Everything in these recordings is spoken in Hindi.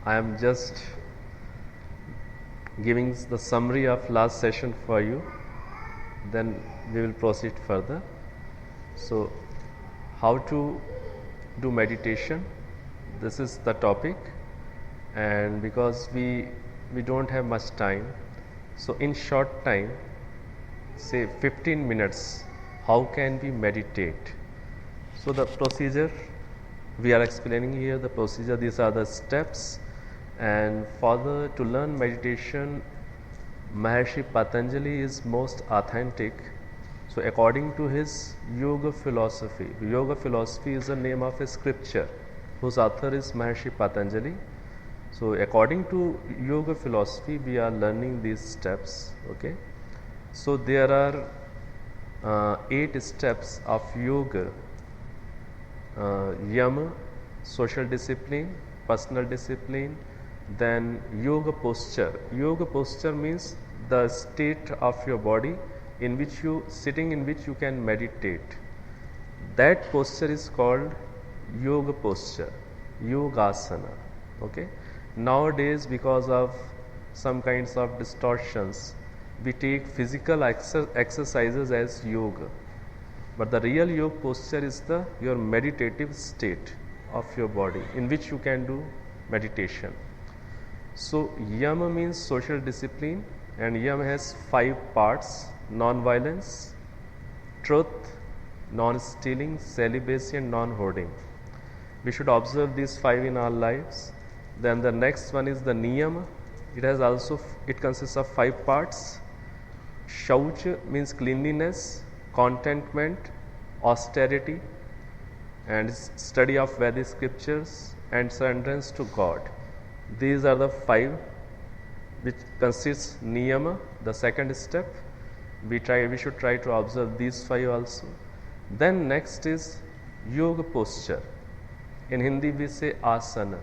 I am just giving the summary of last session for you, then we will proceed further. So, how to do meditation, this is the topic, and because we don't have much time, so in short time, say 15 minutes, how can we meditate? So the procedure we are explaining here, the procedure, these are the steps. And further, to learn meditation, Maharishi Patanjali is most authentic. So according to his yoga philosophy is the name of a scripture whose author is Maharishi Patanjali. So according to yoga philosophy, we are learning these steps. Okay, so there are 8 steps of yoga: yama, social discipline, personal discipline, then yoga posture. Yoga posture means the state of your body in which you can meditate. That posture is called yoga posture, yogasana. Okay, nowadays because of some kinds of distortions, we take physical exercises as yoga, but the real yoga posture is your meditative state of your body in which you can do meditation. So yama means social discipline, and yama has 5 parts: non-violence, truth, non-stealing, celibacy, and non-hoarding. We should observe these 5 in our lives. Then the next one is the niyama. It consists of 5 parts. Shaucha means cleanliness, contentment, austerity, and study of Vedic scriptures, and surrenderance to God. These are the 5 which consists niyama, the second step. We should try to observe these 5 also. Then next is yoga posture. In Hindi we say asana.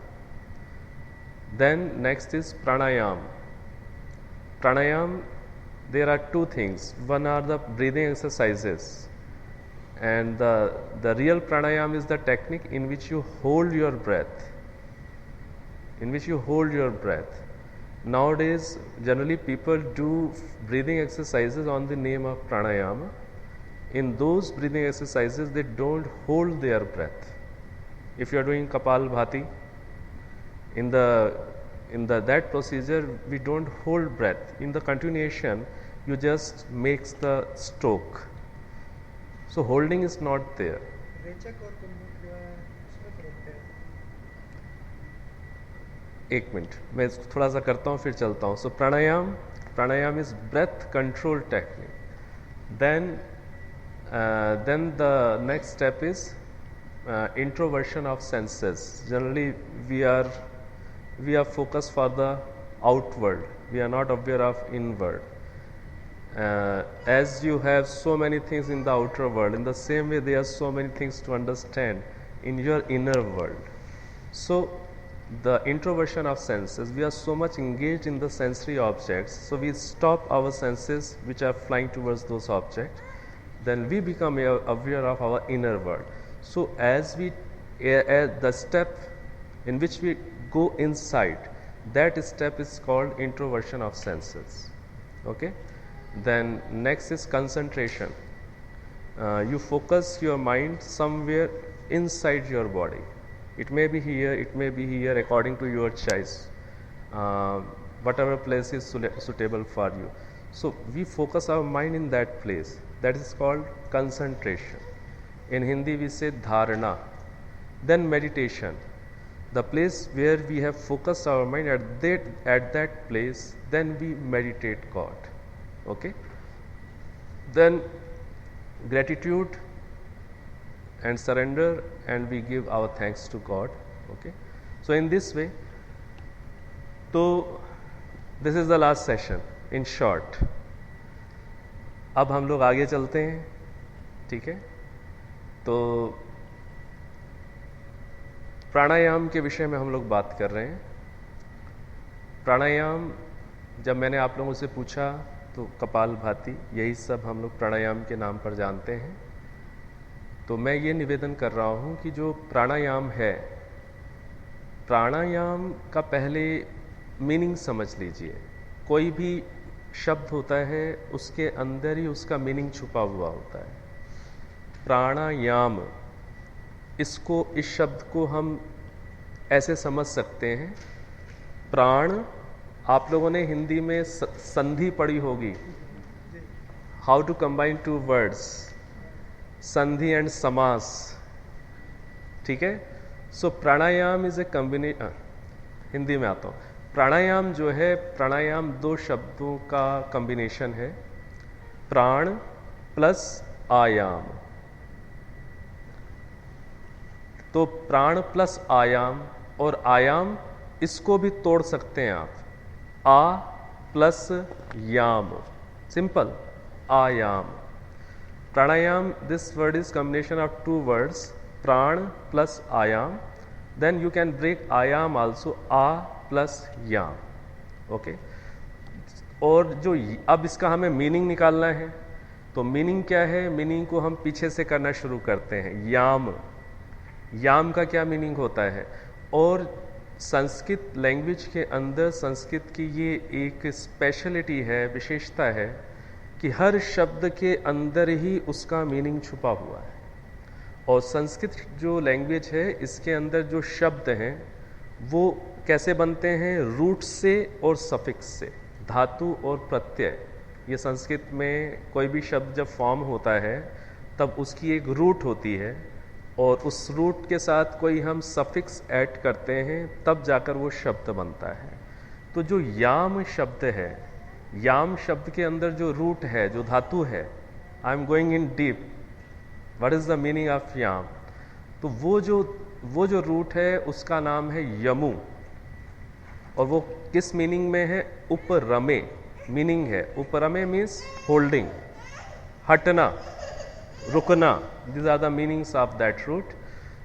Then next is pranayam. Pranayam, there are 2 things. One are the breathing exercises, and the real pranayam is the technique in which you hold your breath. Nowadays, generally people do breathing exercises on the name of pranayama. In those breathing exercises, they don't hold their breath. If you are doing Kapalbhati, in that procedure, we don't hold breath. In the continuation, you just makes the stroke. So holding is not there. एक मिनट मैं थोड़ा सा करता हूँ फिर चलता हूँ. So pranayama is breath control technique. Then the next step is introversion of senses. Generally we are focused for the outward, we are not aware of inward. As you have so many things in the outer world, in the same way there are so many things to understand in your inner world. So the introversion of senses, we are so much engaged in the sensory objects, so we stop our senses which are flying towards those objects, then we become aware of our inner world. So as the step in which we go inside, that step is called introversion of senses. Okay, then next is concentration. You focus your mind somewhere inside your body. It may be here according to your choice, whatever place is suitable for you. So we focus our mind in that place, that is called concentration. In Hindi we say dharana. Then meditation, the place where we have focused our mind at that place, then we meditate God. Okay, then gratitude and surrender, and we give our thanks to God. Okay, so in this way, so this is the last session in short. अब हम लोग आगे चलते हैं. ठीक है, तो प्राणायाम के विषय में हम लोग बात कर रहे हैं. प्राणायाम, जब मैंने आप लोगों से पूछा तो कपालभाति, यही सब हम लोग प्राणायाम के नाम पर जानते हैं. तो मैं ये निवेदन कर रहा हूँ कि जो प्राणायाम है प्राणायाम का पहले मीनिंग समझ लीजिए। कोई भी शब्द होता है उसके अंदर ही उसका मीनिंग छुपा हुआ होता है। प्राणायाम, इसको, इस शब्द को हम ऐसे समझ सकते हैं, प्राण, आप लोगों ने हिंदी में संधि पढ़ी होगी, how to combine two words, sandhi and samas, ठीक है। So pranayama is a combination, Hindi में आता हूँ। प्राणायाम जो है, प्राणायाम दो शब्दों का कॉम्बिनेशन है, प्राण प्लस आयाम। तो प्राण प्लस आयाम, और आयाम इसको भी तोड़ सकते हैं आप, आ plus yama, simple, ayama. Pranayama, this word is combination of two words, prana plus ayama, then you can break ayama also, आ प्लस याम, ओके। और जो अब इसका हमें मीनिंग निकालना है, तो मीनिंग क्या है, मीनिंग को हम पीछे से करना शुरू करते हैं। याम, याम का क्या मीनिंग होता है, और संस्कृत लैंग्वेज के अंदर संस्कृत की ये एक स्पेशलिटी है, विशेषता है कि हर शब्द के अंदर ही उसका मीनिंग छुपा हुआ है। और संस्कृत जो लैंग्वेज है, इसके अंदर जो शब्द हैं वो कैसे बनते हैं, रूट से और सफिक्स से, धातु और प्रत्यय। ये संस्कृत में कोई भी शब्द जब फॉर्म होता है तब उसकी एक रूट होती है, और उस रूट के साथ कोई हम सफिक्स ऐड करते हैं, तब जाकर वो शब्द बनता है। तो जो याम शब्द है, याम शब्द के अंदर जो रूट है, जो धातु है, I am going in deep, what is the meaning of yama, तो वो जो रूट है उसका नाम है यमु, और वो किस मीनिंग में है, उपरमे मीनिंग है। उपरमे मीन्स होल्डिंग, हटना, रुकना, these are the meanings of that root.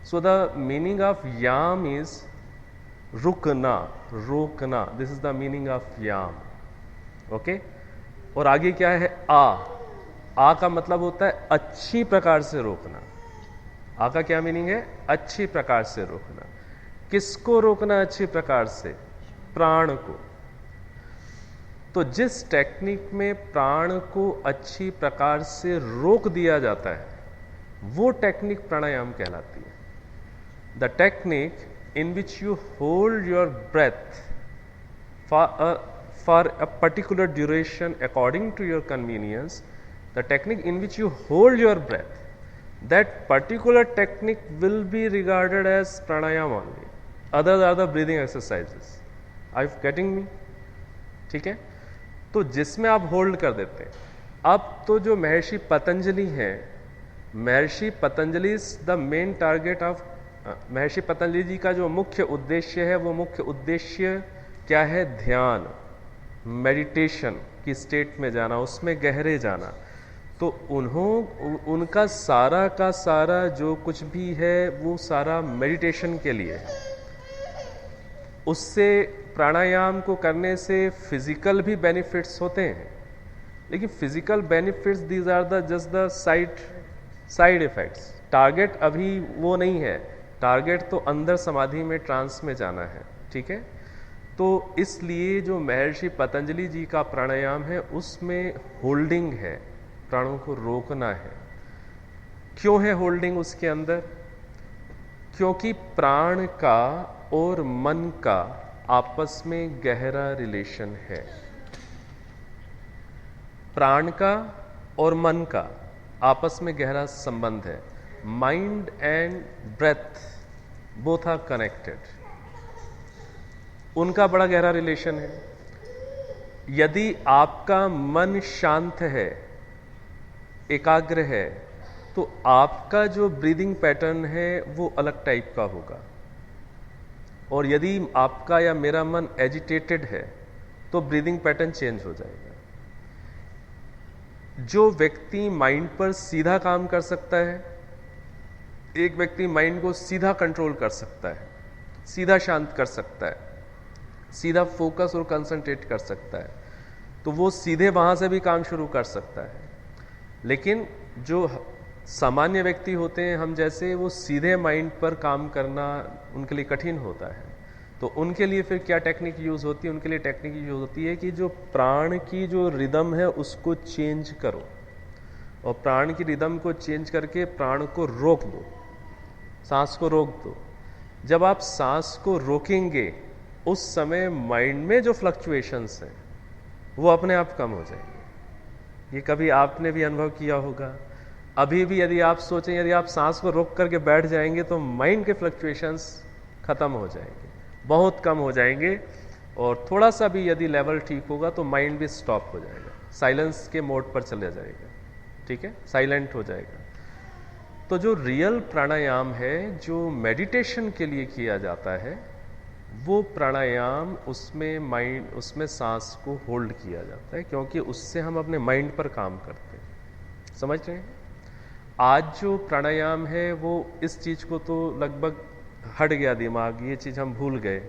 So the meaning of yam is rukna, रोकना, this is the meaning of yam, okay। और आगे क्या है, आ का मतलब होता है अच्छी प्रकार से रोकना। आ का क्या मीनिंग है, अच्छी प्रकार से रोकना। किसको रोकना अच्छी प्रकार से, प्राण को। तो जिस टेक्निक में प्राण को अच्छी प्रकार से रोक दिया जाता है, वो टेक्निक प्राणायाम कहलाती है। The technique in which you hold your breath for a particular duration according to your convenience, the technique in which you hold your breath, that particular technique will be regarded as pranayam only. Others are the breathing exercises. Are you getting me? ठीक है। तो जिसमें आप होल्ड कर देते हैं, अब तो जो महर्षि पतंजलि हैं, महर्षि Patanjali is the main target of, महर्षि पतंजलि जी का जो मुख्य उद्देश्य है, वो मुख्य उद्देश्य क्या है, ध्यान, मेडिटेशन की स्टेट में जाना, उसमें गहरे जाना। तो उनका सारा का सारा जो कुछ भी है वो सारा मेडिटेशन के लिए है। उससे, प्राणायाम को करने से फिजिकल भी बेनिफिट्स होते हैं, लेकिन physical benefits these are the just the side effects. Target अभी वो नहीं है, टारगेट तो अंदर समाधि में, ट्रांस में जाना है, ठीक है। तो इसलिए जो महर्षि पतंजलि जी का प्राणायाम है उसमें होल्डिंग है, प्राणों को रोकना है। क्यों है होल्डिंग उसके अंदर, क्योंकि प्राण का और मन का आपस में गहरा रिलेशन है। प्राण का और मन का आपस में गहरा संबंध है। Mind and breath both are connected, उनका बड़ा गहरा रिलेशन है। यदि आपका मन शांत है, एकाग्र है, तो आपका जो ब्रीदिंग पैटर्न है वो अलग टाइप का होगा। और यदि आपका या मेरा मन एजिटेटेड है तो ब्रीदिंग पैटर्न चेंज हो जाएगा। जो व्यक्ति माइंड पर सीधा काम कर सकता है, एक व्यक्ति माइंड को सीधा कंट्रोल कर सकता है, सीधा शांत कर सकता है, सीधा फोकस और कंसंट्रेट कर सकता है, तो वो सीधे वहां से भी काम शुरू कर सकता है। लेकिन जो सामान्य व्यक्ति होते हैं हम जैसे, वो सीधे माइंड पर काम करना उनके लिए कठिन होता है। तो उनके लिए फिर क्या टेक्निक यूज़ होती है? उनके लिए टेक्निक यूज़ होती है कि जो प्राण की जो रिदम है उसको चेंज करो, और प्राण की रिदम को चेंज करके प्राण को रोक दो, सांस को रोक दो। जब आप सांस को रोकेंगे उस समय माइंड में जो फ्लक्चुएशंस हैं वो अपने आप कम हो जाएंगे। ये कभी आपने भी अनुभव किया होगा। अभी भी यदि आप सोचें, यदि आप सांस को रोक करके बैठ जाएंगे तो माइंड के फ्लक्चुएशंस खत्म हो जाएंगे, बहुत कम हो जाएंगे, और थोड़ा सा भी यदि लेवल ठीक होगा तो माइंड भी स्टॉप हो जाएगा, साइलेंस के मोड पर चले जाएगा, ठीक है, साइलेंट हो जाएगा। तो जो रियल प्राणायाम है जो मेडिटेशन के लिए किया जाता है वो प्राणायाम, उसमें सांस को होल्ड किया जाता है, क्योंकि उससे हम अपने माइंड पर काम करते हैं। समझ रहे हैं? आज जो प्राणायाम है वो इस चीज़ को तो लगभग हट गया दिमाग, ये चीज़ हम भूल गए,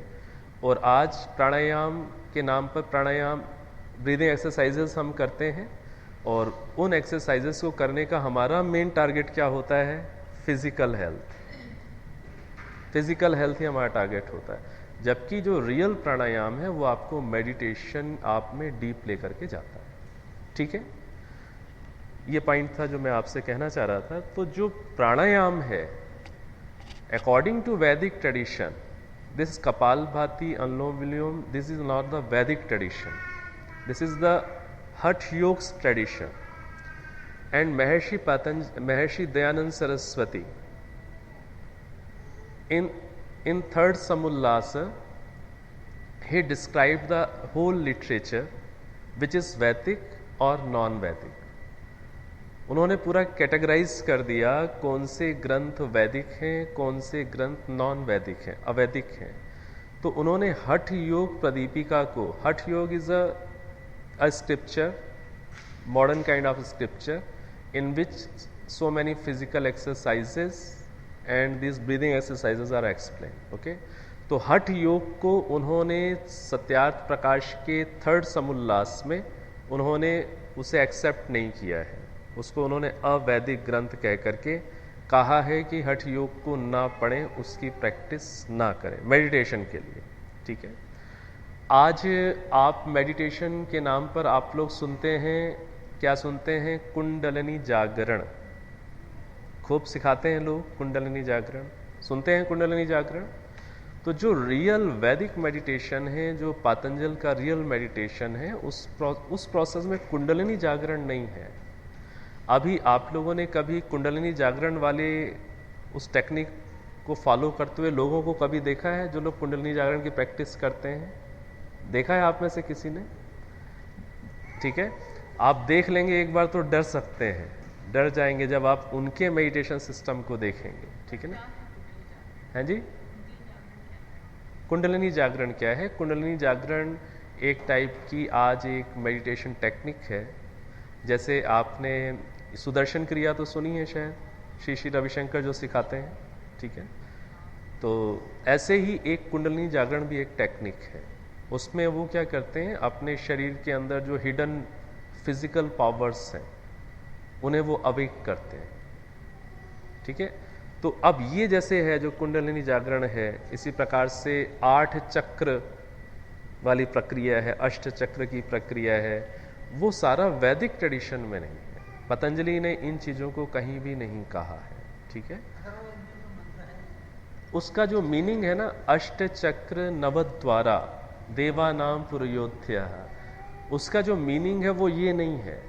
और आज प्राणायाम के नाम पर प्राणायाम ब्रीदिंग एक्सरसाइजेस हम करते हैं, और उन एक्सरसाइजेस को करने का हमारा मेन टारगेट क्या होता है? Physical health. फिजिकल हेल्थ ही हमारा टारगेट होता है, जबकि जो रियल प्राणायाम है वो आपको मेडिटेशन आप में डीप ले करके जाता है। ठीक है, ये पॉइंट था जो मैं आपसे कहना चाह रहा था। तो जो प्राणायाम है अकॉर्डिंग टू वैदिक tradition, this kapalbhati, anulom vilom, this is not the वैदिक ट्रेडिशन, दिस इज द हठ योग्स tradition. And Maharshi Dayanand Saraswati in third Samullasa, he described the whole literature which is Vedic or non-Vedic। उन्होंने पूरा कैटेगराइज कर दिया कौन से ग्रंथ वैदिक हैं, कौन से ग्रंथ नॉन वैदिक हैं, अवैदिक हैं। तो उन्होंने हठ योग प्रदीपिका को, Hatha yoga is a scripture, modern kind of scripture in which so many physical exercises and this breathing exercises are explain. Okay, तो हठ योग को उन्होंने सत्यार्थ प्रकाश के थर्ड समुल्लास में उन्होंने उसे एक्सेप्ट नहीं किया है, उसको उन्होंने अवैदिक ग्रंथ कह करके कहा है कि हठ योग को ना पढ़ें, उसकी प्रैक्टिस ना करें मेडिटेशन के लिए। ठीक है, आज आप मेडिटेशन के नाम पर आप लोग सुनते हैं, क्या सुनते हैं? कुंडलिनी जागरण खूब सिखाते हैं लोग, कुंडलिनी जागरण सुनते हैं, कुंडलिनी जागरण। तो जो रियल वैदिक मेडिटेशन है, जो पातंजल का रियल मेडिटेशन है, उस प्रोसेस में कुंडलिनी जागरण नहीं है। अभी आप लोगों ने कभी कुंडलिनी जागरण वाले उस टेक्निक को फॉलो करते हुए लोगों को कभी देखा है? जो लोग कुंडलिनी जागरण की प्रैक्टिस करते हैं, देखा है आप में से किसी ने? ठीक है, आप देख लेंगे एक बार तो डर सकते हैं, डर जाएंगे जब आप उनके मेडिटेशन सिस्टम को देखेंगे। ठीक है ना? हैं जी? कुंडलिनी जागरण क्या है? कुंडलिनी जागरण एक टाइप की आज एक मेडिटेशन टेक्निक है। जैसे आपने सुदर्शन क्रिया तो सुनी है शायद, श्री श्री रविशंकर जो सिखाते हैं। ठीक है, तो ऐसे ही एक कुंडलिनी जागरण भी एक टेक्निक है। उसमें वो क्या करते हैं, अपने शरीर के अंदर जो हिडन फिजिकल पावर्स हैं उन्हें वो अवेक करते हैं। ठीक है, तो अब ये जैसे है जो कुंडलिनी जागरण है, इसी प्रकार से 8 चक्र वाली प्रक्रिया है, अष्ट चक्र की प्रक्रिया है, वो सारा वैदिक ट्रेडिशन में नहीं है। पतंजलि ने इन चीज़ों को कहीं भी नहीं कहा है। ठीक है, उसका जो मीनिंग है ना, अष्ट चक्र नवद्वारा देवानाम पुरयोध्या, उसका जो मीनिंग है वो ये नहीं है,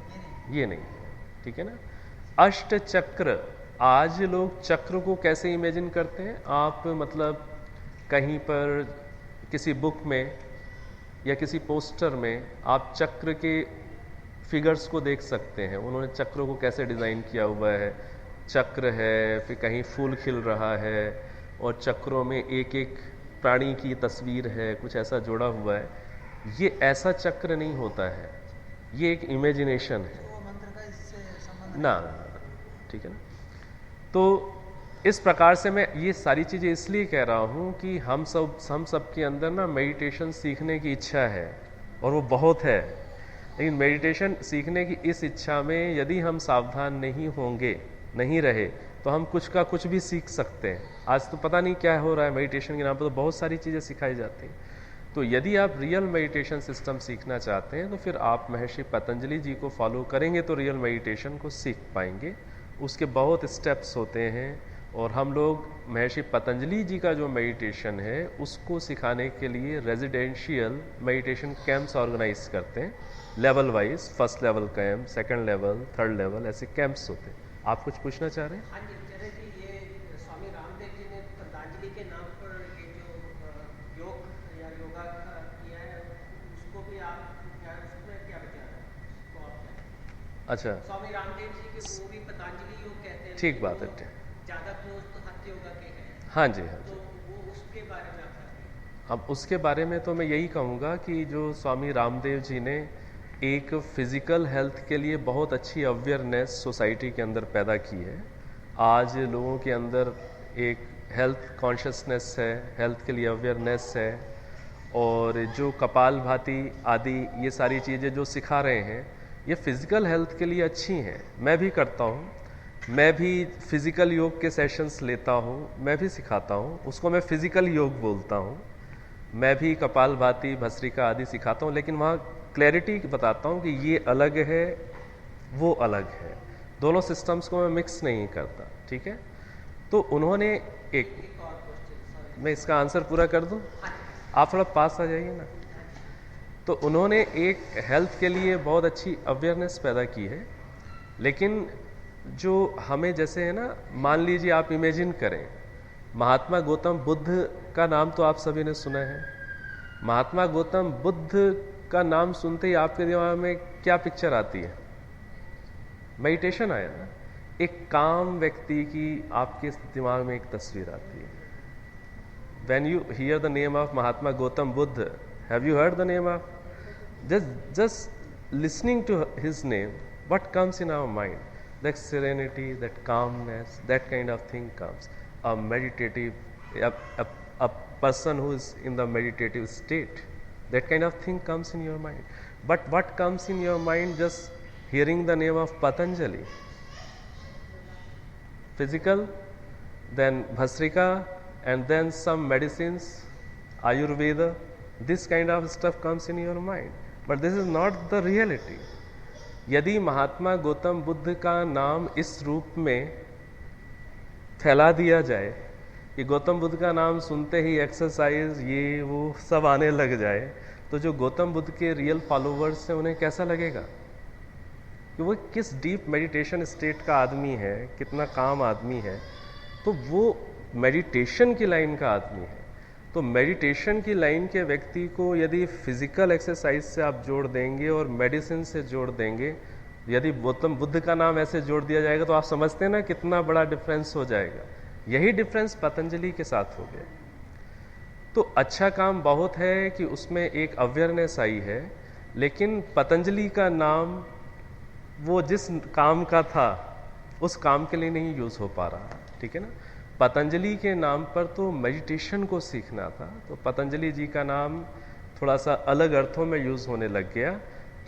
ये नहीं है। ठीक है ना? अष्ट चक्र, आज लोग चक्र को कैसे इमेजिन करते हैं? आप मतलब कहीं पर किसी बुक में या किसी पोस्टर में आप चक्र के फिगर्स को देख सकते हैं, उन्होंने चक्र को कैसे डिज़ाइन किया हुआ है। चक्र है, फिर कहीं फूल खिल रहा है, और चक्रों में एक एक प्राणी की तस्वीर है, कुछ ऐसा जोड़ा हुआ है। ये ऐसा चक्र नहीं होता है, ये एक इमेजिनेशन है ना। ठीक है ना? तो इस प्रकार से मैं ये सारी चीज़ें इसलिए कह रहा हूँ कि हम सब के अंदर ना मेडिटेशन सीखने की इच्छा है, और वो बहुत है, लेकिन मेडिटेशन सीखने की इस इच्छा में यदि हम सावधान नहीं होंगे, नहीं रहे, तो हम कुछ का कुछ भी सीख सकते हैं। आज तो पता नहीं क्या हो रहा है, मेडिटेशन के नाम पर तो बहुत सारी चीज़ें सिखाई जाती हैं। तो यदि आप रियल मेडिटेशन सिस्टम सीखना चाहते हैं तो फिर आप महर्षि पतंजलि जी को फॉलो करेंगे तो रियल मेडिटेशन को सीख पाएंगे। उसके बहुत स्टेप्स होते हैं और हम लोग महर्षि पतंजलि जी का जो मेडिटेशन है उसको सिखाने के लिए रेजिडेंशियल मेडिटेशन कैंप्स ऑर्गेनाइज करते हैं, level wise, first level camp, second level, third level, ऐसे कैंप्स होते हैं। आप कुछ पूछना चाह रहे हैं? हाँ जी, कह रहे थे ये स्वामी रामदेव जी ने पतंजलि के नाम पर ये जो योग या योगा किया है उसको भी आप क्या, उसमें क्या विचार है? तो आप अच्छा, स्वामी रामदेव जी के वो भी पतंजलि योग कहते हैं, ठीक बात है। ज़्यादा क्लोज तो हठ योगा के हैं। हाँ जी, हाँ तो जी। वो उसके बारे में आप क्या कहेंगे? अब उसके बारे में तो मैं यही कहूँगा कि जो स्वामी रामदेव जी ने एक फिज़िकल हेल्थ के लिए बहुत अच्छी अवेयरनेस सोसाइटी के अंदर पैदा की है। आज लोगों के अंदर एक हेल्थ कॉन्शियसनेस है, हेल्थ के लिए अवेयरनेस है, और जो कपालभाति आदि ये सारी चीज़ें जो सिखा रहे हैं ये फिज़िकल हेल्थ के लिए अच्छी हैं। मैं भी करता हूँ, मैं भी फिज़िकल योग के सेशंस लेता हूँ, मैं भी सिखाता हूँ, उसको मैं फिज़िकल योग बोलता हूँ। मैं भी कपालभाति, भस्त्रिका आदि सिखाता हूँ, लेकिन वहाँ क्लैरिटी बताता हूँ कि ये अलग है, वो अलग है, दोनों सिस्टम्स को मैं मिक्स नहीं करता। ठीक है, तो उन्होंने एक, मैं इसका आंसर पूरा कर दूँ, आप थोड़ा पास आ जाइए ना। तो उन्होंने एक हेल्थ के लिए बहुत अच्छी अवेयरनेस पैदा की है, लेकिन जो हमें जैसे है ना, मान लीजिए आप इमेजिन करें, महात्मा गौतम बुद्ध का नाम तो आप सभी ने सुना है। महात्मा गौतम बुद्ध का नाम सुनते ही आपके दिमाग में क्या पिक्चर आती है? मेडिटेशन आया ना, एक काम व्यक्ति की आपके दिमाग में एक तस्वीर आती है। When you hear the name of Mahatma Gautam Buddha, have you heard the name of? Just listening to his name, what comes in our mind? That serenity, that calmness, that kind of thing comes. A meditative, a person who is in the meditative state, that kind of thing comes in your mind. But what comes in your mind just hearing the name of Patanjali? Physical, then Bhasrika, and then some medicines, Ayurveda, this kind of stuff comes in your mind. But this is not the reality. यदि महात्मा गौतम बुद्ध का नाम इस रूप में फैला दिया जाए कि गौतम बुद्ध का नाम सुनते ही एक्सरसाइज ये वो सब आने लग जाए, तो जो गौतम बुद्ध के रियल फॉलोवर्स हैं उन्हें कैसा लगेगा कि वो किस डीप मेडिटेशन स्टेट का आदमी है, कितना काम आदमी है, तो वो मेडिटेशन की लाइन का आदमी है। तो मेडिटेशन की लाइन के व्यक्ति को यदि फिजिकल एक्सरसाइज से आप जोड़ देंगे और मेडिसिन से जोड़ देंगे, यदि गौतम बुद्ध का नाम ऐसे जोड़ दिया जाएगा तो आप समझते हैं ना कितना बड़ा डिफरेंस हो जाएगा। यही डिफरेंस पतंजलि के साथ हो गया। तो अच्छा काम बहुत है कि उसमें एक अवेयरनेस आई है, लेकिन पतंजलि का नाम वो जिस काम का था उस काम के लिए नहीं यूज़ हो पा रहा। ठीक है ना, पतंजलि के नाम पर तो मेडिटेशन को सीखना था, तो पतंजलि जी का नाम थोड़ा सा अलग अर्थों में यूज़ होने लग गया।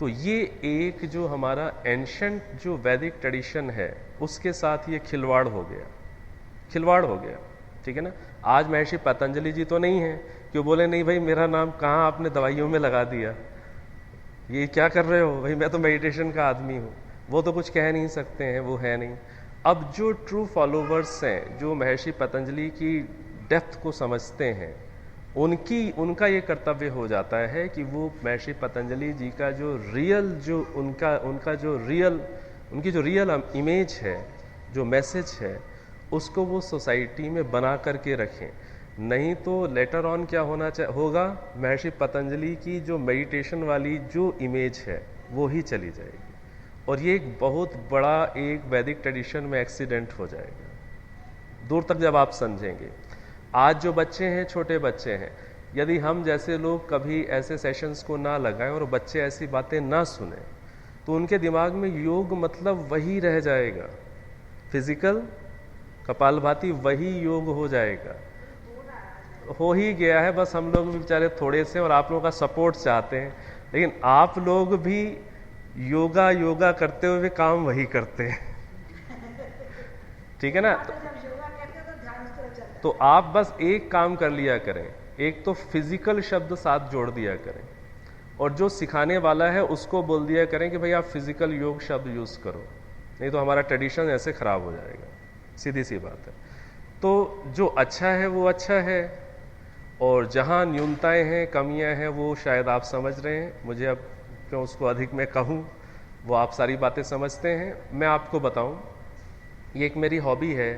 तो ये एक जो हमारा एंशंट जो वैदिक ट्रेडिशन है उसके साथ ये खिलवाड़ हो गया। ठीक है ना, आज महर्षि पतंजलि जी तो नहीं है कि वो बोले नहीं भाई मेरा नाम कहाँ आपने दवाइयों में लगा दिया, ये क्या कर रहे हो भाई, मैं तो मेडिटेशन का आदमी हूँ। वो तो कुछ कह नहीं सकते हैं, वो है नहीं। अब जो ट्रू फॉलोवर्स हैं, जो महर्षि पतंजलि की डेप्थ को समझते हैं, उनका ये कर्तव्य हो जाता है कि वो महर्षि पतंजलि जी का जो रियल जो उनकी जो रियल इमेज है, जो मैसेज है, उसको वो सोसाइटी में बना करके रखें। नहीं तो लेटर ऑन क्या होगा, महर्षि पतंजलि की जो मेडिटेशन वाली जो इमेज है वो ही चली जाएगी, और ये एक बहुत बड़ा एक वैदिक ट्रेडिशन में एक्सीडेंट हो जाएगा दूर तक जब आप समझेंगे। आज जो बच्चे हैं, छोटे बच्चे हैं, यदि हम जैसे लोग कभी ऐसे सेशंस को ना लगाएं और बच्चे ऐसी बातें ना सुने, तो उनके दिमाग में योग मतलब वही रह जाएगा, फिजिकल कपालभाति वही योग हो जाएगा, हो ही गया है। बस हम लोग भी बेचारे थोड़े से और आप लोगों का सपोर्ट चाहते हैं, लेकिन आप लोग भी योगा करते हुए काम वही करते हैं। ठीक है ना? जब योगा करते हो तो ध्यान उस तरफ चलता है। तो आप बस एक काम कर लिया करें, एक तो फिजिकल शब्द साथ जोड़ दिया करें, और जो सिखाने वाला है उसको बोल दिया करें कि भाई आप फिजिकल योग शब्द यूज करो, नहीं तो हमारा ट्रेडिशन ऐसे खराब हो जाएगा। सीधी सी बात है। तो जो अच्छा है वो अच्छा है, और जहाँ न्यूनताएं हैं, कमियां हैं, वो शायद आप समझ रहे हैं। मुझे अब क्यों उसको अधिक मैं कहूँ, वो आप सारी बातें समझते हैं। मैं आपको बताऊं, ये एक मेरी हॉबी है।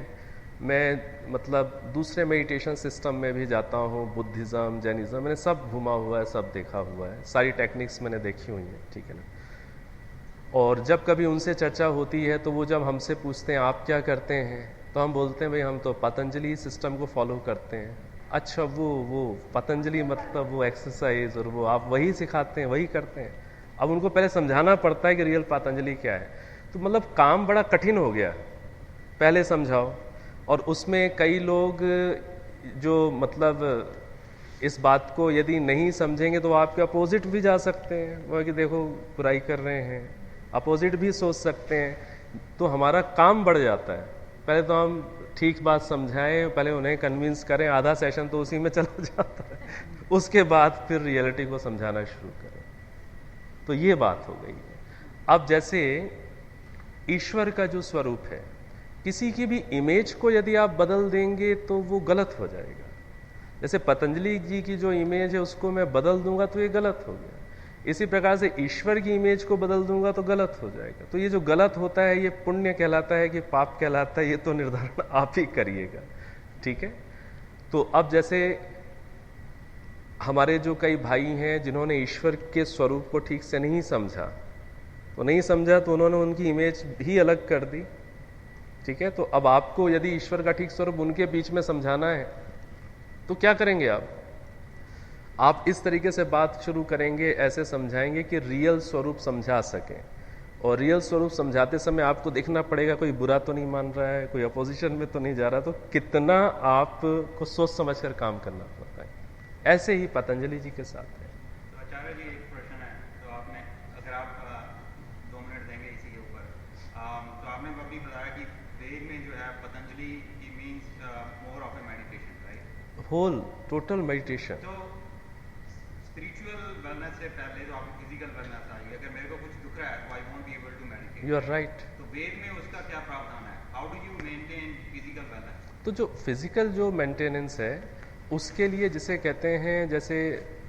मैं मतलब दूसरे मेडिटेशन सिस्टम में भी जाता हूँ, बुद्धिज़्म, जैनिज़्म, मैंने सब घूमा हुआ है, सब देखा हुआ है, सारी टेक्निक्स मैंने देखी हुई हैं, ठीक है ना। और जब कभी उनसे चर्चा होती है तो वो जब हमसे पूछते हैं आप क्या करते हैं, तो हम बोलते हैं भाई हम तो पतंजलि सिस्टम को फॉलो करते हैं। अच्छा, वो पतंजलि मतलब वो एक्सरसाइज और वो आप वही सिखाते हैं, वही करते हैं। अब उनको पहले समझाना पड़ता है कि रियल पतंजलि क्या है। तो मतलब काम बड़ा कठिन हो गया, पहले समझाओ। और उसमें कई लोग जो मतलब इस बात को यदि नहीं समझेंगे तो आपके अपोजिट भी जा सकते हैं, वो कि देखो बुराई कर रहे हैं, अपोजिट भी सोच सकते हैं। तो हमारा काम बढ़ जाता है। पहले तो हम ठीक बात समझाएं, पहले उन्हें कन्विंस करें, आधा सेशन तो उसी में चला जाता है, उसके बाद फिर रियलिटी को समझाना शुरू करें। तो ये बात हो गई है। अब जैसे ईश्वर का जो स्वरूप है, किसी की भी इमेज को यदि आप बदल देंगे तो वो गलत हो जाएगा। जैसे पतंजलि जी की जो इमेज है उसको मैं बदल दूंगा तो ये गलत हो गया। इसी प्रकार से ईश्वर की इमेज को बदल दूंगा तो गलत हो जाएगा। तो ये जो गलत होता है ये पुण्य कहलाता है कि पाप कहलाता है, ये तो निर्धारण आप ही करिएगा, ठीक है। तो अब जैसे हमारे जो कई भाई हैं जिन्होंने ईश्वर के स्वरूप को ठीक से नहीं समझा, तो नहीं समझा तो उन्होंने उनकी इमेज ही अलग कर दी, ठीक है। तो अब आपको यदि ईश्वर का ठीक स्वरूप उनके बीच में समझाना है तो क्या करेंगे आप इस तरीके से बात शुरू करेंगे, ऐसे समझाएंगे कि रियल स्वरूप समझा सकें। और रियल स्वरूप समझाते समय आपको देखना पड़ेगा कोई बुरा तो नहीं मान रहा है, कोई अपोजिशन में तो नहीं जा रहा, तो कितना आपको सोच समझ कर काम करना पड़ता है। ऐसे ही पतंजलि जी के साथ है। तो आचार्य जी एक प्रश्न है, तो आपने अगर आप 2 मिनट देंगे इसी के ऊपर, तो आपने अभी बताया कि वेद में जो है पतंजलि ही means more of a meditation, right? Whole total meditation. तो स्पिरिचुअल वेलनेस से पहले तो आपको फिजिकल वेलनेस आई। अगर मेरे को कुछ दुख रहा है तो I won't be able to meditate. You are right. तो वेद में उसका क्या प्रावधान है? How do you maintain physical wellness? तो जो फिजिकल जो मेंटेनेंस है उसके लिए जिसे कहते हैं, जैसे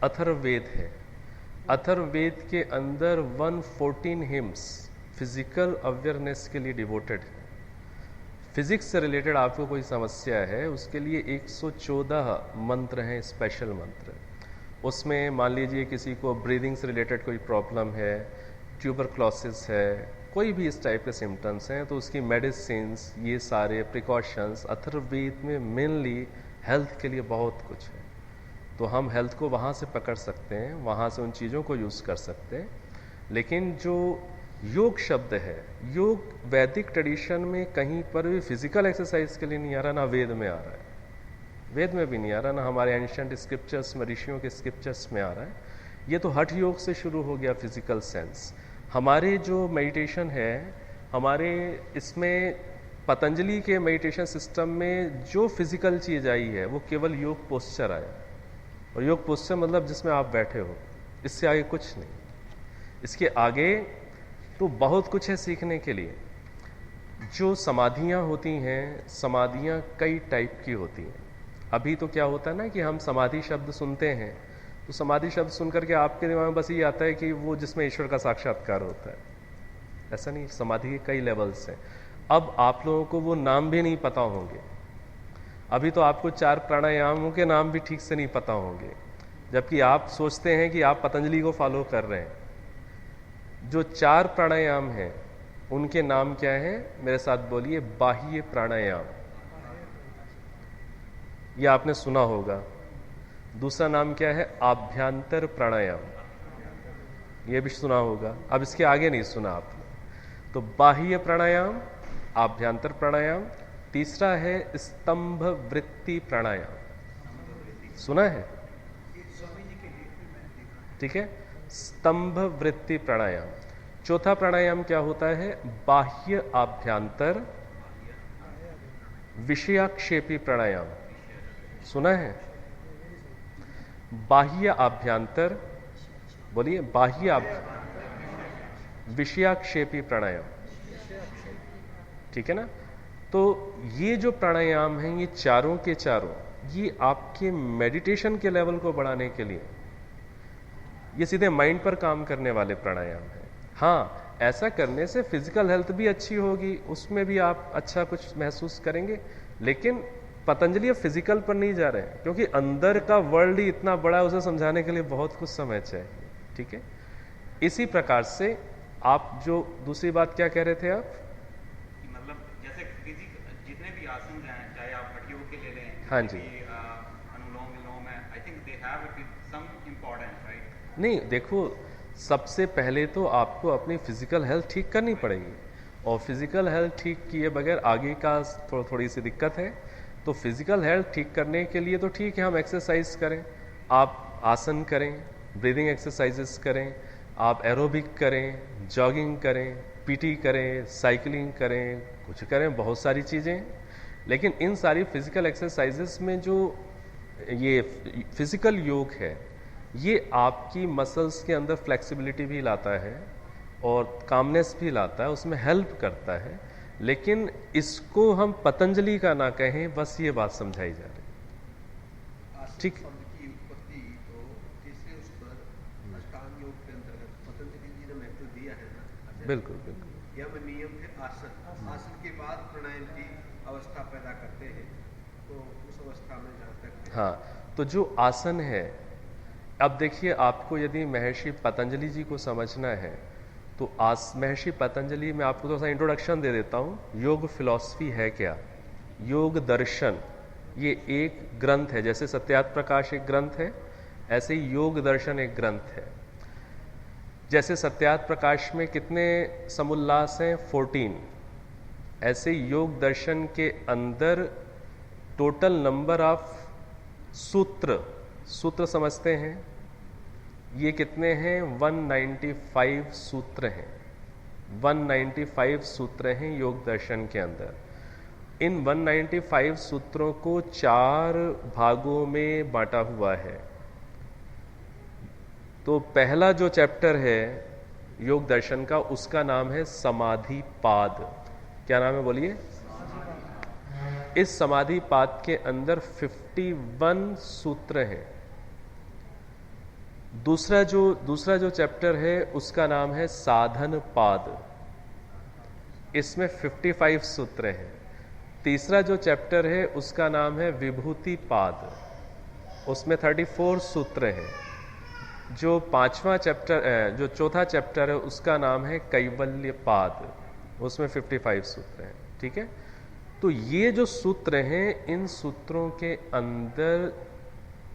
अथर्ववेद है, अथर्ववेद के अंदर 114 हिम्स फिजिकल अवेयरनेस के लिए डिवोटेड है। फिजिक्स से रिलेटेड आपको कोई समस्या है उसके लिए 114 मंत्र हैं, स्पेशल मंत्र। उसमें मान लीजिए किसी को ब्रीदिंग से रिलेटेड कोई प्रॉब्लम है, ट्यूबरक्लोसिस है, कोई भी इस टाइप के सिम्टम्स हैं, तो उसकी मेडिसिन्स, ये सारे प्रिकॉशंस अथर्ववेद में मेनली हेल्थ के लिए बहुत कुछ है। तो हम हेल्थ को वहाँ से पकड़ सकते हैं, वहाँ से उन चीज़ों को यूज़ कर सकते हैं। लेकिन जो योग शब्द है, योग वैदिक ट्रेडिशन में कहीं पर भी फिजिकल एक्सरसाइज के लिए नहीं आ रहा, ना वेद में आ रहा है, वेद में भी नहीं आ रहा, ना हमारे एंशिएंट स्क्रिप्चर्स में, ऋषियों के स्क्रिप्चर्स में आ रहा है। ये तो हठ योग से शुरू हो गया फिजिकल सेंस। हमारे जो मेडिटेशन है, हमारे इसमें पतंजलि के मेडिटेशन सिस्टम में जो फिजिकल चीज़ आई है वो केवल योग पोस्चर आया। और योग पोस्चर मतलब जिसमें आप बैठे हो, इससे आगे कुछ नहीं। इसके आगे तो बहुत कुछ है सीखने के लिए। जो समाधियाँ होती हैं, समाधियाँ कई टाइप की होती हैं। अभी तो क्या होता है ना कि हम समाधि शब्द सुनते हैं तो समाधि शब्द सुनकर के आपके दिमाग में बस ये आता है कि वो जिसमें ईश्वर का साक्षात्कार होता है। ऐसा नहीं, समाधि के कई लेवल्स हैं। अब आप लोगों को वो नाम भी नहीं पता होंगे। अभी तो आपको 4 प्राणायामों के नाम भी ठीक से नहीं पता होंगे, जबकि आप सोचते हैं कि आप पतंजलि को फॉलो कर रहे हैं। जो 4 प्राणायाम हैं उनके नाम क्या है, मेरे साथ बोलिए। बाह्य प्राणायाम, ये आपने सुना होगा। दूसरा नाम क्या है, आभ्यंतर प्राणायाम, ये भी सुना होगा। अब इसके आगे नहीं सुना आपने। तो बाह्य प्राणायाम, आभ्यंतर प्राणायाम। तीसरा है स्तंभ वृत्ति प्राणायाम, सुना है? ठीक है, स्तंभ वृत्ति प्राणायाम। चौथा प्राणायाम क्या होता है, बाह्य आभ्यंतर विषयाक्षेपी प्राणायाम सुना है? बाह्य आभ्यंतर, बोलिए बाह्य विषयाक्षेपी प्राणायाम, ठीक है ना? तो ये जो प्राणायाम हैं, ये चारों के चारों, ये आपके मेडिटेशन के लेवल को बढ़ाने के लिए, ये सीधे माइंड पर काम करने वाले प्राणायाम हैं। हाँ, ऐसा करने से फिजिकल हेल्थ भी अच्छी होगी, उसमें भी आप अच्छा कुछ महसूस करेंगे, लेकिन पतंजलि अब फिजिकल पर नहीं जा रहे हैं, क्योंकि अंदर का वर्ल्ड ही इतना बड़ा है, उसे समझाने के लिए बहुत कुछ समय चाहिए, ठीक है? इसी प्रकार से आप जो दूसरी बात क्या कह रहे थे आप? मतलब जैसे जितने भी आसन हैं, चाहे आप हड्डियों के ले लें, हाँ जी, अनुलोम विलोम है, I think they have some importance, right? नहीं, देखो, सबसे पहले तो आपको अपनी फिजिकल हेल्थ ठीक करनी पड़ेगी, और फिजिकल हेल्थ ठीक किए बगैर आगे का थोड़ी सी दिक्कत है। तो फिजिकल हेल्थ ठीक करने के लिए तो ठीक है, हम एक्सरसाइज करें, आप आसन करें, ब्रीदिंग एक्सरसाइजेस करें, आप एरोबिक करें, जॉगिंग करें, पीटी करें, साइकिलिंग करें, कुछ करें, बहुत सारी चीज़ें। लेकिन इन सारी फिजिकल एक्सरसाइजेस में जो ये फिजिकल योग है, ये आपकी मसल्स के अंदर फ्लेक्सिबिलिटी भी लाता है और कामनेस भी लाता है, उसमें हेल्प करता है। लेकिन इसको हम पतंजलि का ना कहें, बस ये बात समझाई जा रही है, ठीक? शब्द की उत्पत्ति तो तीसरे उस पर अष्टांग योग के अंतर्गत पतंजलि जी ने महत्व दिया है ना। बिल्कुल बिल्कुल। यम नियम फिर आसन, आसन के बाद प्राणायाम की अवस्था पैदा करते हैं, तो उस अवस्था में जहाँ तक, हाँ, तो जो आसन है, अब देखिए, आपको यदि महर्षि पतंजलि जी को समझना है तो महर्षि पतंजलि में आपको थोड़ा सा इंट्रोडक्शन दे देता हूँ। योग फिलॉसफी है क्या, योग दर्शन, ये एक ग्रंथ है। जैसे सत्यार्थ प्रकाश एक ग्रंथ है, ऐसे ही योग दर्शन एक ग्रंथ है। जैसे सत्यार्थ प्रकाश में कितने समुल्लास हैं? 14। ऐसे योग दर्शन के अंदर टोटल नंबर ऑफ सूत्र समझते हैं, ये कितने हैं? 195 सूत्र हैं। 195 सूत्र हैं योग दर्शन के अंदर। इन 195 सूत्रों को 4 भागों में बांटा हुआ है। तो पहला जो चैप्टर है योग दर्शन का, उसका नाम है समाधि पाद। क्या नाम है, बोलिए? इस समाधि पाद के अंदर 51 सूत्र हैं। दूसरा जो चैप्टर है उसका नाम है साधन पाद, इसमें 55 सूत्र हैं। तीसरा जो चैप्टर है उसका नाम है विभूति पाद, उसमें 34 सूत्र हैं। जो चौथा चैप्टर है उसका नाम है कैवल्य पाद, उसमें 55 सूत्र हैं, ठीक है? तो ये जो सूत्र हैं, इन सूत्रों के अंदर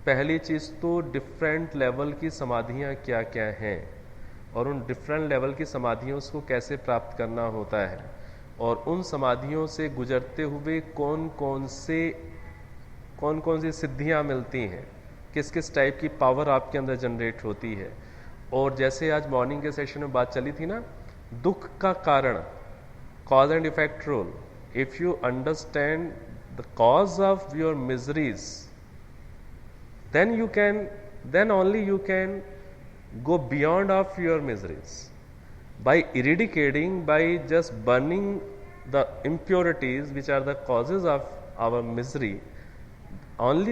पहली चीज तो डिफरेंट लेवल की समाधियां क्या क्या हैं, और उन डिफरेंट लेवल की समाधियों को कैसे प्राप्त करना होता है, और उन समाधियों से गुजरते हुए कौन कौन सी सिद्धियां मिलती हैं, किस किस टाइप की पावर आपके अंदर जनरेट होती है। और जैसे आज मॉर्निंग के सेशन में बात चली थी ना, दुख का कारण, cause and effect rule. If you understand the cause of your miseries, then only you can go beyond of your miseries. By eradicating, by just burning the impurities which are the causes of our misery,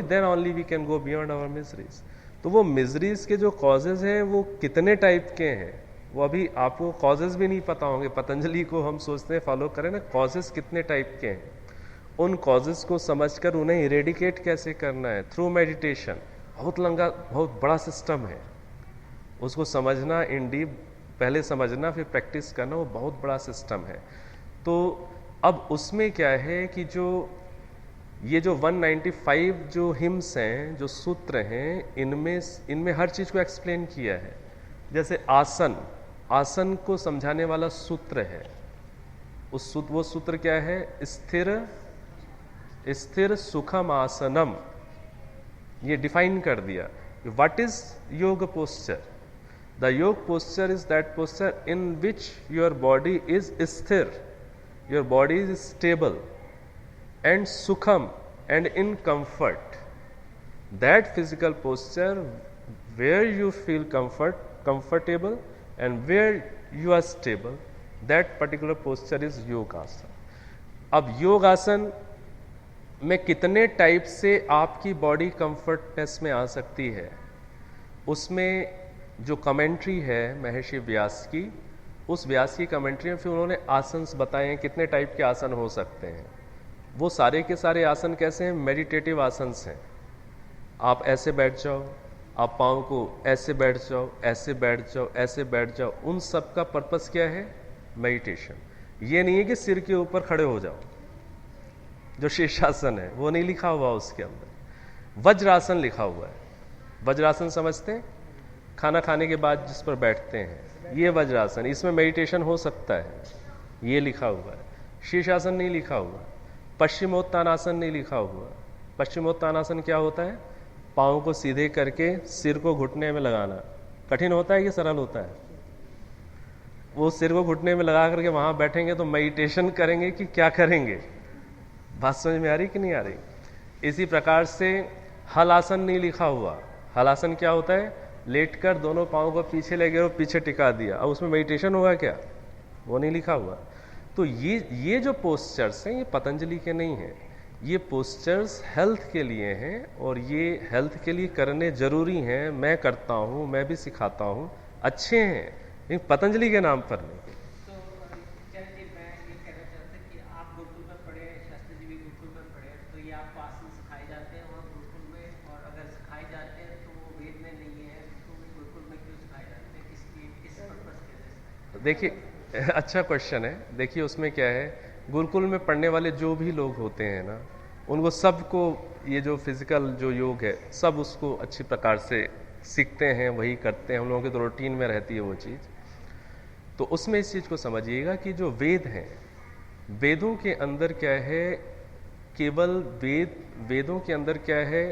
then only we can go beyond our miseries. तो वो miseries के जो causes हैं वो कितने टाइप के हैं, वो अभी आपको causes भी नहीं पता होंगे। पतंजलि को हम सोचते हैं फॉलो करें ना, causes कितने टाइप के हैं, उन कॉजेज को समझकर उन्हें इरेडिकेट कैसे करना है थ्रू मेडिटेशन। बहुत बड़ा सिस्टम है, उसको समझना इन डीप, पहले समझना फिर प्रैक्टिस करना, वो बहुत बड़ा सिस्टम है। तो अब उसमें क्या है कि ये जो 195 जो हिम्स हैं, जो सूत्र हैं, इनमें हर चीज को एक्सप्लेन किया है। जैसे आसन को समझाने वाला सूत्र है, वो सूत्र क्या है? स्थिर सुखम आसनम, ये डिफाइन कर दिया। What is yoga posture? The yoga posture is that posture in which your body is sthir, your body is stable, and sukham and in comfort. That physical posture where you feel comfortable and where you are stable, that particular posture is योगासन. अब योगासन में कितने टाइप से आपकी बॉडी कंफर्टनेस में आ सकती है, उसमें जो कमेंट्री है महर्षि व्यास की, उस व्यास की कमेंट्री में फिर उन्होंने आसन बताए हैं कितने टाइप के आसन हो सकते हैं. वो सारे के सारे आसन कैसे हैं? मेडिटेटिव आसन हैं. आप ऐसे बैठ जाओ, आप पाँव को ऐसे बैठ जाओ, ऐसे बैठ जाओ, ऐसे बैठ जाओ. उन सब का पर्पस क्या है? मेडिटेशन. ये नहीं है कि सिर के ऊपर खड़े हो जाओ, जो शीर्षासन है वो नहीं लिखा हुआ उसके अंदर. वज्रासन लिखा हुआ है. वज्रासन समझते हैं? खाना खाने के बाद जिस पर बैठते हैं, ये वज्रासन. इसमें मेडिटेशन हो सकता है, ये लिखा हुआ है. शीर्षासन नहीं लिखा हुआ. पश्चिमोत्तानासन नहीं लिखा हुआ. पश्चिमोत्तानासन क्या होता है? पाँव को सीधे करके सिर को घुटने में लगाना. कठिन होता है कि सरल होता है? वो सिर को घुटने में लगा करके वहां बैठेंगे तो मेडिटेशन करेंगे कि क्या करेंगे? बात समझ में आ रही कि नहीं आ रही? इसी प्रकार से हलासन नहीं लिखा हुआ. हलासन क्या होता है? लेटकर दोनों पाँव को पीछे ले गए और पीछे टिका दिया. अब उसमें मेडिटेशन होगा क्या? वो नहीं लिखा हुआ. तो ये जो पोस्चर्स हैं ये पतंजलि के नहीं हैं. ये पोस्चर्स हेल्थ के लिए हैं और ये हेल्थ के लिए करने जरूरी हैं. मैं करता हूँ, मैं भी सिखाता हूँ, अच्छे हैं, लेकिन पतंजलि के नाम पर नहीं. तो चरण जी, मैं ये कहना चाहता कि आप गुरुकुल में पढ़े, शास्त्री जी भी गुरुकुल में पढ़े, तो ये आपको आसन सिखाए जाते हैं वहाँ गुरुकुल में, और अगर सिखाए जाते हैं तो वो वेद में नहीं है, तो गुरुकुल में क्यों सिखाए जाते हैं? किस पर्पस के लिए? देखिए, अच्छा क्वेश्चन है. देखिए उसमें क्या है, गुरुकुल में पढ़ने वाले जो भी लोग होते हैं ना, उनको सबको ये जो फिजिकल जो योग है सब उसको अच्छी प्रकार से सीखते हैं, वही करते हैं. हम लोगों के तो रूटीन में रहती है वो चीज़. तो उसमें इस चीज़ को समझिएगा कि जो वेद हैं, वेदों के अंदर क्या है, केवल वेदों के अंदर क्या है,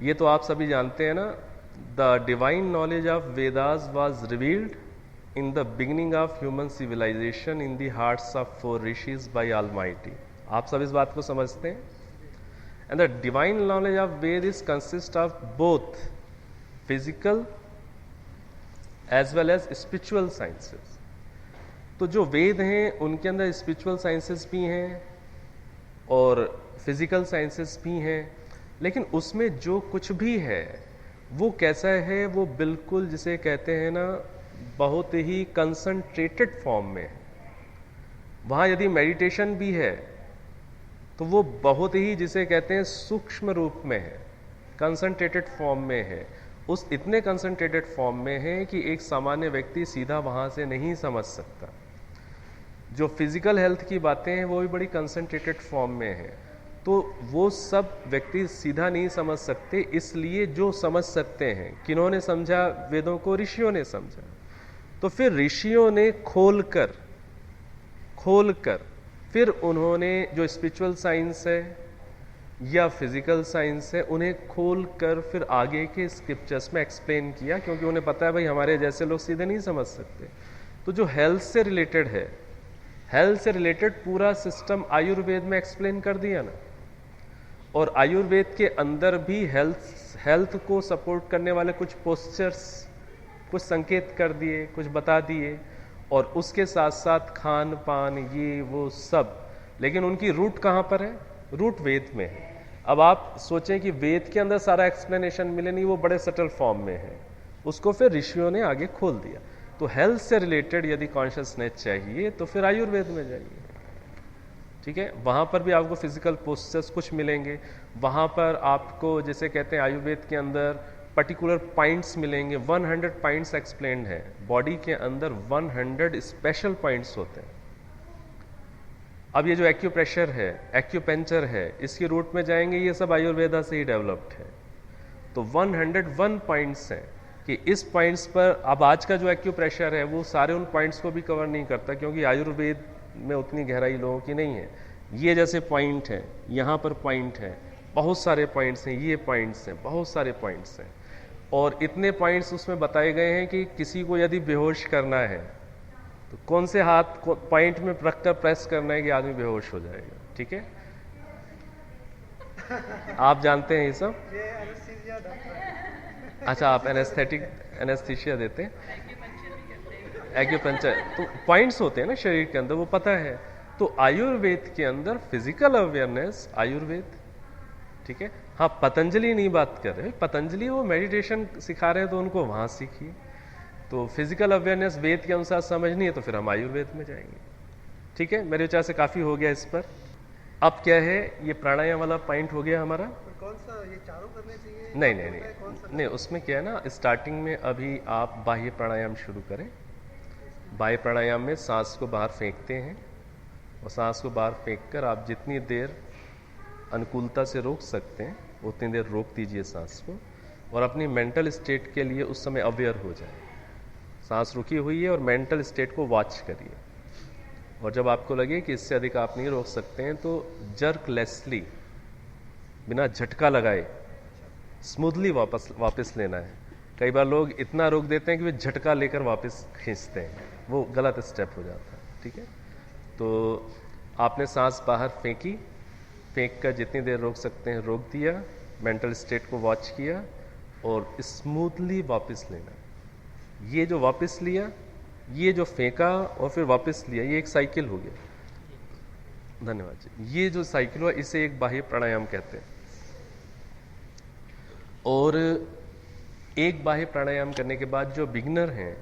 ये तो आप सभी जानते हैं ना. The divine knowledge of Vedas was revealed in the beginning of human civilization in the hearts of four rishis by Almighty. आप सब इस बात को समझते हैं? And the divine knowledge of Ved is consist of both physical as well as spiritual sciences. तो जो वेद हैं उनके अंदर स्पिरिचुअल साइंसेस भी हैं और फिजिकल साइंसेस भी हैं, लेकिन उसमें जो कुछ भी है वो कैसा है, वो बिल्कुल जिसे कहते हैं ना, बहुत ही कंसंट्रेटेड फॉर्म में है. वहाँ यदि मेडिटेशन भी है तो वो बहुत ही जिसे कहते हैं सूक्ष्म रूप में है, कंसंट्रेटेड फॉर्म में है. उस इतने कंसंट्रेटेड फॉर्म में है कि एक सामान्य व्यक्ति सीधा वहाँ से नहीं समझ सकता. जो फिजिकल हेल्थ की बातें हैं वो भी बड़ी कंसंट्रेटेड फॉर्म में है, तो वो सब व्यक्ति सीधा नहीं समझ सकते. इसलिए जो समझ सकते हैं, किन्होंने समझा वेदों को? ऋषियों ने समझा. तो फिर ऋषियों ने खोलकर फिर उन्होंने जो स्पिरिचुअल साइंस है या फिजिकल साइंस है उन्हें खोलकर फिर आगे के स्क्रिप्चर्स में एक्सप्लेन किया, क्योंकि उन्हें पता है भाई हमारे जैसे लोग सीधे नहीं समझ सकते. तो जो हेल्थ से रिलेटेड है, हेल्थ से रिलेटेड पूरा सिस्टम आयुर्वेद में एक्सप्लेन कर दिया ना. और आयुर्वेद के अंदर भी हेल्थ को सपोर्ट करने वाले कुछ पोस्चर्स, कुछ संकेत कर दिए, कुछ बता दिए, और उसके साथ साथ खान पान ये वो सब. लेकिन उनकी रूट कहाँ पर है? रूट वेद में है. अब आप सोचें कि वेद के अंदर सारा एक्सप्लेनेशन मिले नहीं, वो बड़े सटल फॉर्म में है, उसको फिर ऋषियों ने आगे खोल दिया. तो हेल्थ से रिलेटेड यदि कॉन्शियसनेस चाहिए तो फिर आयुर्वेद में जाइए. ठीक है, वहाँ पर भी आपको फिजिकल पोस्चर्स कुछ मिलेंगे. वहाँ पर आपको जैसे कहते हैं आयुर्वेद के अंदर पर्टिकुलर पॉइंट्स मिलेंगे. 100 पॉइंट्स एक्सप्लेन्ड हैं. बॉडी के अंदर 100 स्पेशल पॉइंट्स होते हैं. अब ये जो एक्यूप्रेशर है, एक्यूपेंचर है, इसके रूट में जाएंगे, ये सब आयुर्वेदा से ही डेवलप्ड है. तो 101 पॉइंट्स हैं कि इस पॉइंट्स पर, अब आज का जो एक्यूप्रेशर है वो सारे उन पॉइंट्स को भी कवर नहीं करता, क्योंकि आयुर्वेद में उतनी गहराई लोगों की नहीं है. ये जैसे पॉइंट है, यहाँ पर पॉइंट है, बहुत सारे पॉइंट्स हैं, ये पॉइंट्स हैं, बहुत सारे पॉइंट्स हैं. और इतने पॉइंट्स उसमें बताए गए हैं कि किसी को यदि बेहोश करना है तो कौन से हाथ पॉइंट में रखकर प्रेस करना है कि आदमी बेहोश हो जाएगा. ठीक है, आप जानते हैं ये सब? ये एनेस्थीसिया डॉक्टर। अच्छा, आप एनेस्थीसिया देते हैं, एक्यूपंक्चर, तो पॉइंट्स होते हैं ना शरीर के अंदर, वो पता है। तो आयुर्वेद के अंदर फिजिकल अवेयरनेस आयुर्वेद, ठीक है। हाँ, पतंजलि नहीं बात कर रहे, पतंजलि वो मेडिटेशन सिखा रहे हैं तो उनको वहां सीखिए। तो फिजिकल अवेयरनेस वेद के अनुसार समझनी है तो फिर हम आयुर्वेद में जाएंगे, ठीक है। मेरे विचार से काफी हो गया इस पर। अब क्या है, ये प्राणायाम वाला पॉइंट हो गया हमारा। कौन सा, ये चारों करने चाहिए? नहीं नहीं नहीं नहीं, उसमें क्या है ना, स्टार्टिंग में अभी आप बाह्य प्राणायाम शुरू करें। बाह्य प्राणायाम में सांस को बाहर फेंकते हैं और सांस को बाहर फेंककर आप जितनी देर अनुकूलता से रोक सकते हैं उतनी देर रोक दीजिए सांस को, और अपनी मेंटल स्टेट के लिए उस समय अवेयर हो जाए। सांस रुकी हुई है और मेंटल स्टेट को वॉच करिए, और जब आपको लगे कि इससे अधिक आप नहीं रोक सकते हैं तो जर्कलेसली, बिना झटका लगाए स्मूथली वापस लेना है। कई बार लोग इतना रोक देते हैं कि वे झटका लेकर वापस खींचते हैं, वो गलत स्टेप हो जाता है, ठीक है। तो आपने सांस बाहर फेंकी, फेंक कर जितनी देर रोक सकते हैं रोक दिया, मेंटल स्टेट को वॉच किया और स्मूथली वापस लेना। ये जो वापस लिया, ये जो फेंका और फिर वापस लिया, ये एक साइकिल हो गया। धन्यवाद जी। ये जो साइकिल हुआ इसे एक बाह्य प्राणायाम कहते हैं। और एक बाह्य प्राणायाम करने के बाद जो बिगिनर हैं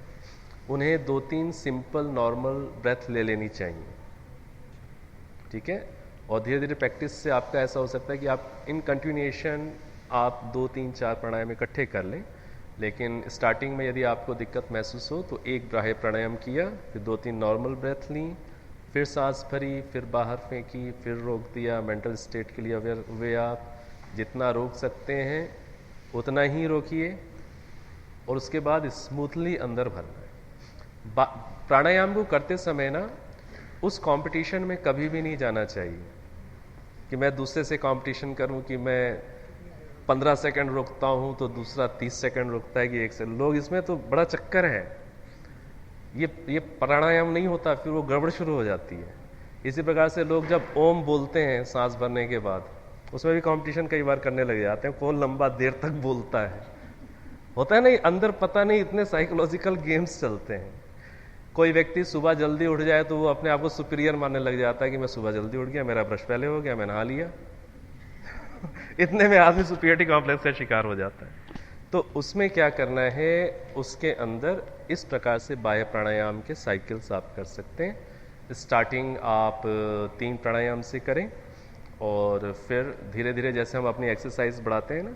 उन्हें 2-3 सिंपल नॉर्मल ब्रेथ ले लेनी चाहिए, ठीक है। और धीरे धीरे प्रैक्टिस से आपका ऐसा हो सकता है कि आप इन कंटिन्यूएशन आप 2-3-4 प्राणायाम इकट्ठे कर लें। लेकिन स्टार्टिंग में यदि आपको दिक्कत महसूस हो तो एक बाह्य प्राणायाम किया, फिर 2-3 नॉर्मल ब्रेथ ली, फिर सांस भरी, फिर बाहर फेंकी, फिर रोक दिया। मेंटल स्टेट के लिए अवेयर हुए आप, जितना रोक सकते हैं उतना ही रोकिए और उसके बाद स्मूथली अंदर भरना है। प्राणायाम को करते समय ना उस कंपटीशन में कभी भी नहीं जाना चाहिए कि मैं दूसरे से कंपटीशन करूं कि मैं 15 सेकंड रोकता हूं तो दूसरा 30 सेकंड रोकता है कि 1 सेकंड। लोग इसमें तो बड़ा चक्कर है, ये प्राणायाम नहीं होता, फिर वो गड़बड़ शुरू हो जाती है। इसी प्रकार से लोग जब ओम बोलते हैं सांस भरने के बाद, उसमें भी कंपटीशन कई बार करने लग जाते हैं, कौन लंबा देर तक बोलता है। होता है नहीं, अंदर पता नहीं इतने साइकोलॉजिकल गेम्स चलते हैं। कोई व्यक्ति सुबह जल्दी उठ जाए तो वो अपने आप को सुपीरियर मानने लग जाता है कि मैं सुबह जल्दी उठ गया, मेरा ब्रश पहले हो गया, मैं नहा लिया। इतने में आदमी सुपीरियरिटी कॉम्प्लेक्स का शिकार हो जाता है। तो उसमें क्या करना है, उसके अंदर इस प्रकार से बाह्य प्राणायाम के साइकिल्स आप कर सकते हैं। स्टार्टिंग आप 3 प्राणायाम से करें और फिर धीरे धीरे जैसे हम अपनी एक्सरसाइज बढ़ाते हैं ना,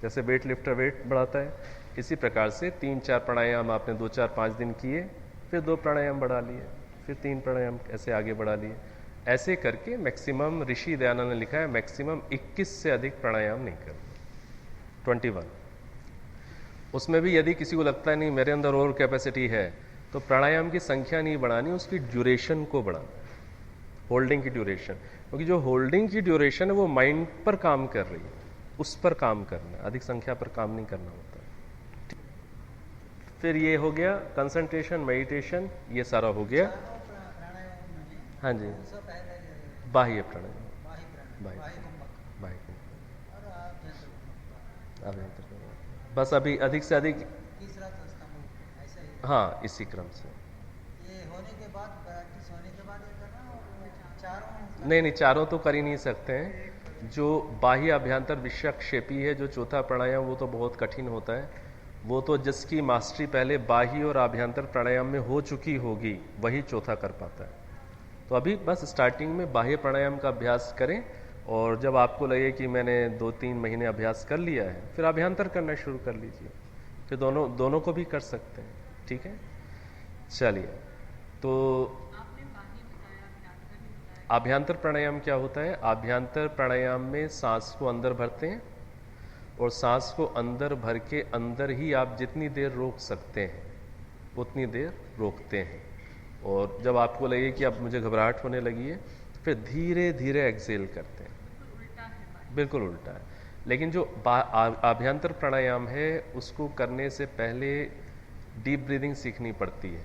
जैसे वेट लिफ्टर वेट बढ़ाता है, इसी प्रकार से 3-4 प्राणायाम आपने 2-4-5 दिन किए, फिर 2 प्राणायाम बढ़ा लिए, फिर 3 प्राणायाम ऐसे आगे बढ़ा लिए। ऐसे करके मैक्सिमम, ऋषि दयानंद ने लिखा है मैक्सिमम 21 से अधिक प्राणायाम नहीं करना, 21। उसमें भी यदि किसी को लगता है नहीं मेरे अंदर और कैपेसिटी है तो प्राणायाम की संख्या नहीं बढ़ानी, उसकी ड्यूरेशन को बढ़ाना, होल्डिंग की ड्यूरेशन। क्योंकि जो होल्डिंग की ड्यूरेशन है वो माइंड पर काम कर रही है, उस पर काम करना, अधिक संख्या पर काम नहीं करना होता। फिर ये हो गया कंसंट्रेशन, मेडिटेशन, ये सारा हो गया। हाँ जी, बाह्य प्राणायाम, बाह्य अभ्यंतर, बस अभी अधिक से अधिक, हाँ इसी क्रम से। ये होने के बाद, प्रैक्टिस होने के बाद ये करना, और चारों नहीं, चारों तो कर ही नहीं सकते हैं। जो बाह्य अभ्यंतर विषयक्षेपी है, जो चौथा प्राणायाम, वो तो बहुत कठिन होता है। वो तो जिसकी मास्टरी पहले बाह्य और अभ्यंतर प्राणायाम में हो चुकी होगी वही चौथा कर पाता है। तो अभी बस स्टार्टिंग में बाह्य प्राणायाम का अभ्यास करें, और जब आपको लगे कि मैंने 2-3 महीने अभ्यास कर लिया है फिर अभ्यंतर करना शुरू कर लीजिए। फिर दोनों को भी कर सकते हैं, ठीक है। चलिए, तो अभ्यंतर प्राणायाम क्या होता है? अभ्यंतर प्राणायाम में सांस को अंदर भरते हैं और सांस को अंदर भर के अंदर ही आप जितनी देर रोक सकते हैं उतनी देर रोकते हैं, और जब आपको लगे कि अब मुझे घबराहट होने लगी है फिर धीरे धीरे एक्सेल करते हैं। बिल्कुल उल्टा है। लेकिन जो अभ्यंतर प्राणायाम है उसको करने से पहले डीप ब्रीदिंग सीखनी पड़ती है।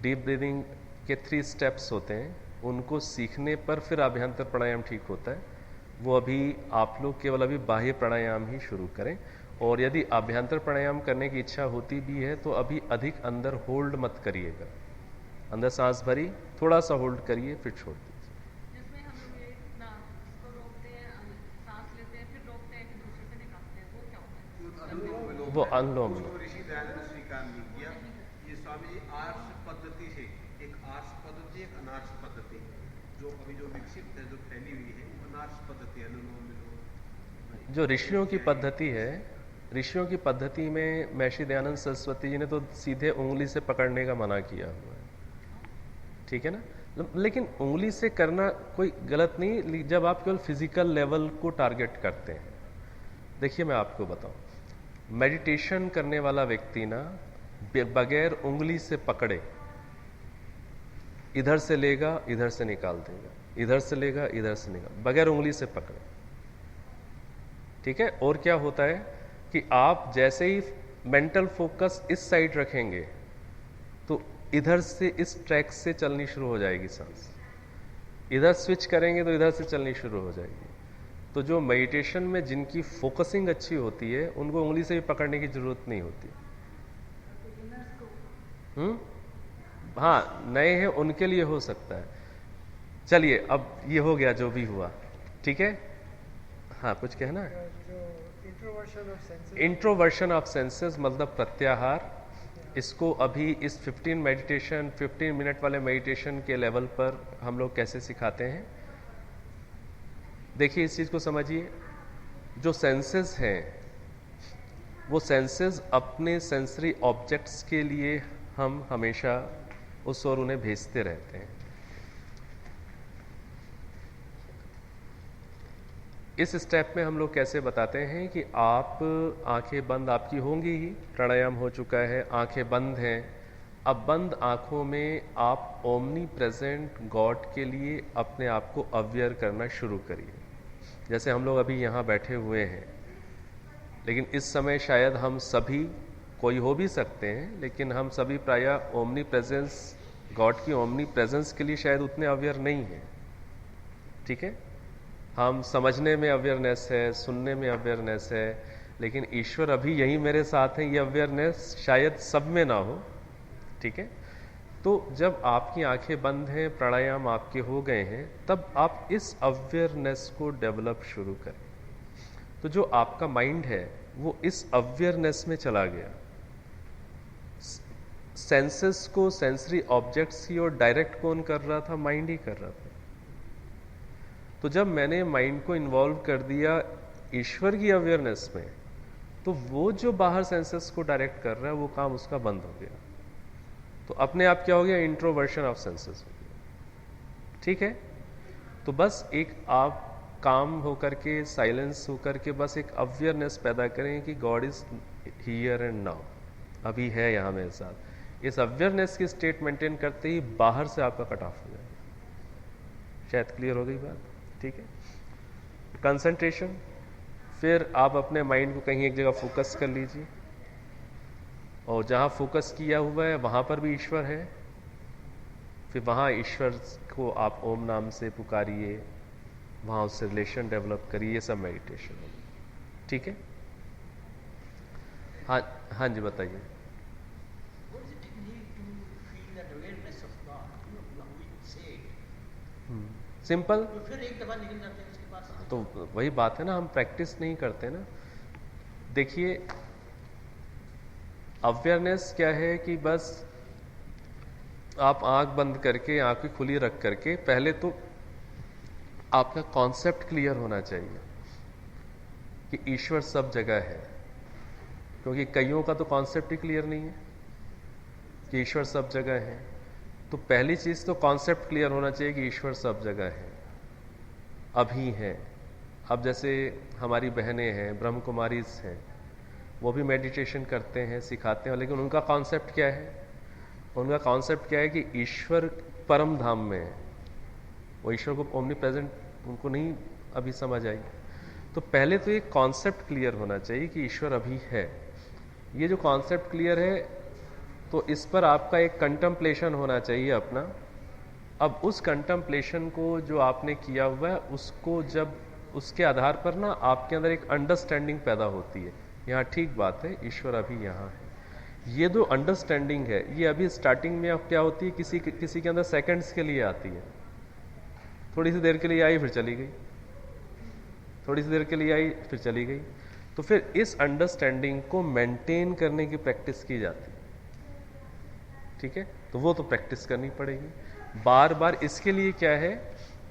डीप ब्रीदिंग के 3 स्टेप्स होते हैं। उनको सीखने पर फिर अभ्यंतर प्राणायाम ठीक होता है। वो अभी आप लोग केवल अभी बाह्य प्राणायाम ही शुरू करें, और यदि अभ्यंतर प्राणायाम करने की इच्छा होती भी है तो अभी अधिक अंदर होल्ड मत करिएगा। अंदर सांस भरी, थोड़ा सा होल्ड करिए, फिर छोड़ दीजिए। जिसमें हम लोग ये इसको रोकते हैं, सांस लेते हैं, फिर रोकते हैं, फिर दूसरे पे निकालते हैं, वो क्या होता है? वो अनुलोम उसको विलोम। ऋषि दयानंद स्वीकार नहीं किया। ये स्वामी जी आर्ष पद्धति से, एक आर्ष पद्धति, एक अनार्ष पद्धति, जो अभी जो विकसित है, जो फैली हुई है, वो अनार्ष पद्धति, अनुलोम विलोम। जो ऋषियों की पद्धति है, ऋषियों की पद्धति में महर्षि दयानंद सरस्वती जी ने तो सीधे उंगली से पकड़ने का मना किया हुआ है, ठीक है ना। लेकिन उंगली से करना कोई गलत नहीं, जब आप केवल फिजिकल लेवल को टारगेट करते हैं। देखिए मैं आपको बताऊं, मेडिटेशन करने वाला व्यक्ति ना बगैर उंगली से पकड़े इधर से लेगा, इधर से निकाल देगा, इधर से लेगा, इधर से निकाल, बगैर उंगली से पकड़े, ठीक है। और क्या होता है कि आप जैसे ही मेंटल फोकस इस साइड रखेंगे तो इधर से इस ट्रैक से चलनी शुरू हो जाएगी सांस, इधर स्विच करेंगे तो इधर से चलनी शुरू हो जाएगी। तो जो मेडिटेशन में जिनकी फोकसिंग अच्छी होती है उनको उंगली से भी पकड़ने की जरूरत नहीं होती। हाँ, नए हैं उनके लिए हो सकता है। चलिए अब ये हो गया जो भी हुआ, ठीक है। हाँ, कुछ कहना है? इंट्रोवर्शन ऑफ सेंसेस मतलब प्रत्याहार, इसको अभी इस 15 मिनट वाले मेडिटेशन के लेवल पर हम लोग कैसे सिखाते हैं। देखिए इस चीज को समझिए, जो सेंसेस हैं वो सेंसेस अपने सेंसरी ऑब्जेक्ट्स के लिए हम हमेशा उस ओर उन्हें भेजते रहते हैं। इस स्टेप में हम लोग कैसे बताते हैं कि आप आंखें बंद आपकी होंगी ही, प्राणायाम हो चुका है, आंखें बंद हैं। अब बंद आंखों में आप ओमनी प्रेजेंट गॉड के लिए अपने आप को अवेयर करना शुरू करिए। जैसे हम लोग अभी यहाँ बैठे हुए हैं, लेकिन इस समय शायद हम सभी, कोई हो भी सकते हैं, लेकिन हम सभी प्रायः ओमनी प्रेजेंस, गॉड की ओमनी प्रेजेंस के लिए शायद उतने अवेयर नहीं हैं, ठीक है। हम समझने में अवेयरनेस है, सुनने में अवेयरनेस है, लेकिन ईश्वर अभी यही मेरे साथ है, ये अवेयरनेस शायद सब में ना हो, ठीक है। तो जब आपकी आंखें बंद हैं, प्राणायाम आपके हो गए हैं, तब आप इस अवेयरनेस को डेवलप शुरू करें। तो जो आपका माइंड है वो इस अवेयरनेस में चला गया, सेंसेस को, सेंसरी ऑब्जेक्ट्स की और डायरेक्ट कौन कर रहा था? माइंड ही कर रहा था। तो जब मैंने माइंड को इन्वॉल्व कर दिया ईश्वर की अवेयरनेस में, तो वो जो बाहर सेंसेस को डायरेक्ट कर रहा है वो काम उसका बंद हो गया। तो अपने आप क्या हो गया? इंट्रोवर्शन ऑफ सेंसेस हो गया, ठीक है। तो बस एक आप काम होकर के, साइलेंस होकर के बस एक अवेयरनेस पैदा करें कि God is here and now, अभी है यहाँ मेरे साथ। इस अवेयरनेस की स्टेट मेंटेन करते ही बाहर से आपका कट ऑफ हो जाएगा। शायद क्लियर हो गई बात, ठीक है। कंसंट्रेशन, फिर आप अपने माइंड को कहीं एक जगह फोकस कर लीजिए, और जहाँ फोकस किया हुआ है वहाँ पर भी ईश्वर है, फिर वहाँ ईश्वर को आप ओम नाम से पुकारिए, वहाँ उससे रिलेशन डेवलप करिए। ये सब मेडिटेशन है, ठीक है। हाँ हाँ जी बताइए। What does it need to feel that awareness of God? You know, we say it. Simple, तो फिर एक दफा निकल जाते हैं उसके पास। तो वही बात है ना, हम प्रैक्टिस नहीं करते ना। देखिए अवेयरनेस क्या है कि बस आप आंख बंद करके, आंखें खुली रख करके, पहले तो आपका कॉन्सेप्ट क्लियर होना चाहिए कि ईश्वर सब जगह है, क्योंकि कईयों का तो कॉन्सेप्ट ही क्लियर नहीं है कि ईश्वर सब जगह है। तो पहली चीज तो कॉन्सेप्ट क्लियर होना चाहिए कि ईश्वर सब जगह है, अभी है। अब जैसे हमारी बहनें हैं, ब्रह्म कुमारीज हैं, वो भी मेडिटेशन करते हैं, सिखाते हैं, लेकिन उनका कॉन्सेप्ट क्या है? उनका कॉन्सेप्ट क्या है कि ईश्वर परम धाम में है। वो ईश्वर को ओमनी प्रेजेंट उनको नहीं अभी समझ आई। तो पहले तो ये कॉन्सेप्ट क्लियर होना चाहिए कि ईश्वर अभी है। ये जो कॉन्सेप्ट क्लियर है, तो इस पर आपका एक कंटेम्पलेशन होना चाहिए अपना अब उस कंटेम्पलेशन को जो आपने किया हुआ है, उसको जब उसके आधार पर ना आपके अंदर एक अंडरस्टैंडिंग पैदा होती है, यहाँ ठीक बात है, ईश्वर अभी यहाँ है। ये जो अंडरस्टैंडिंग है, ये अभी स्टार्टिंग में अब क्या होती है, किसी के अंदर सेकंड्स के लिए आती है, थोड़ी सी देर के लिए आई फिर चली गई, थोड़ी सी देर के लिए आई फिर चली गई। तो फिर इस अंडरस्टैंडिंग को मेंटेन करने की प्रैक्टिस की जाती है, ठीक है। तो वो तो प्रैक्टिस करनी पड़ेगी बार बार। इसके लिए क्या है,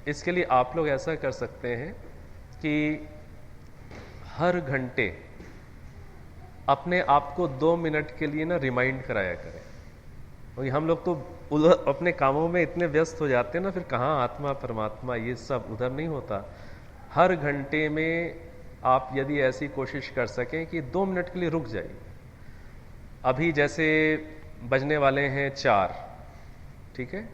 इसके लिए आप लोग ऐसा कर सकते हैं कि हर घंटे अपने आप को 2 मिनट के लिए ना रिमाइंड कराया करें। और हम लोग तो अपने कामों में इतने व्यस्त हो जाते हैं ना, फिर कहाँ आत्मा परमात्मा ये सब उधर नहीं होता। हर घंटे में आप यदि ऐसी कोशिश कर सकें कि 2 मिनट के लिए रुक जाइए। अभी जैसे बजने वाले हैं 4, ठीक है,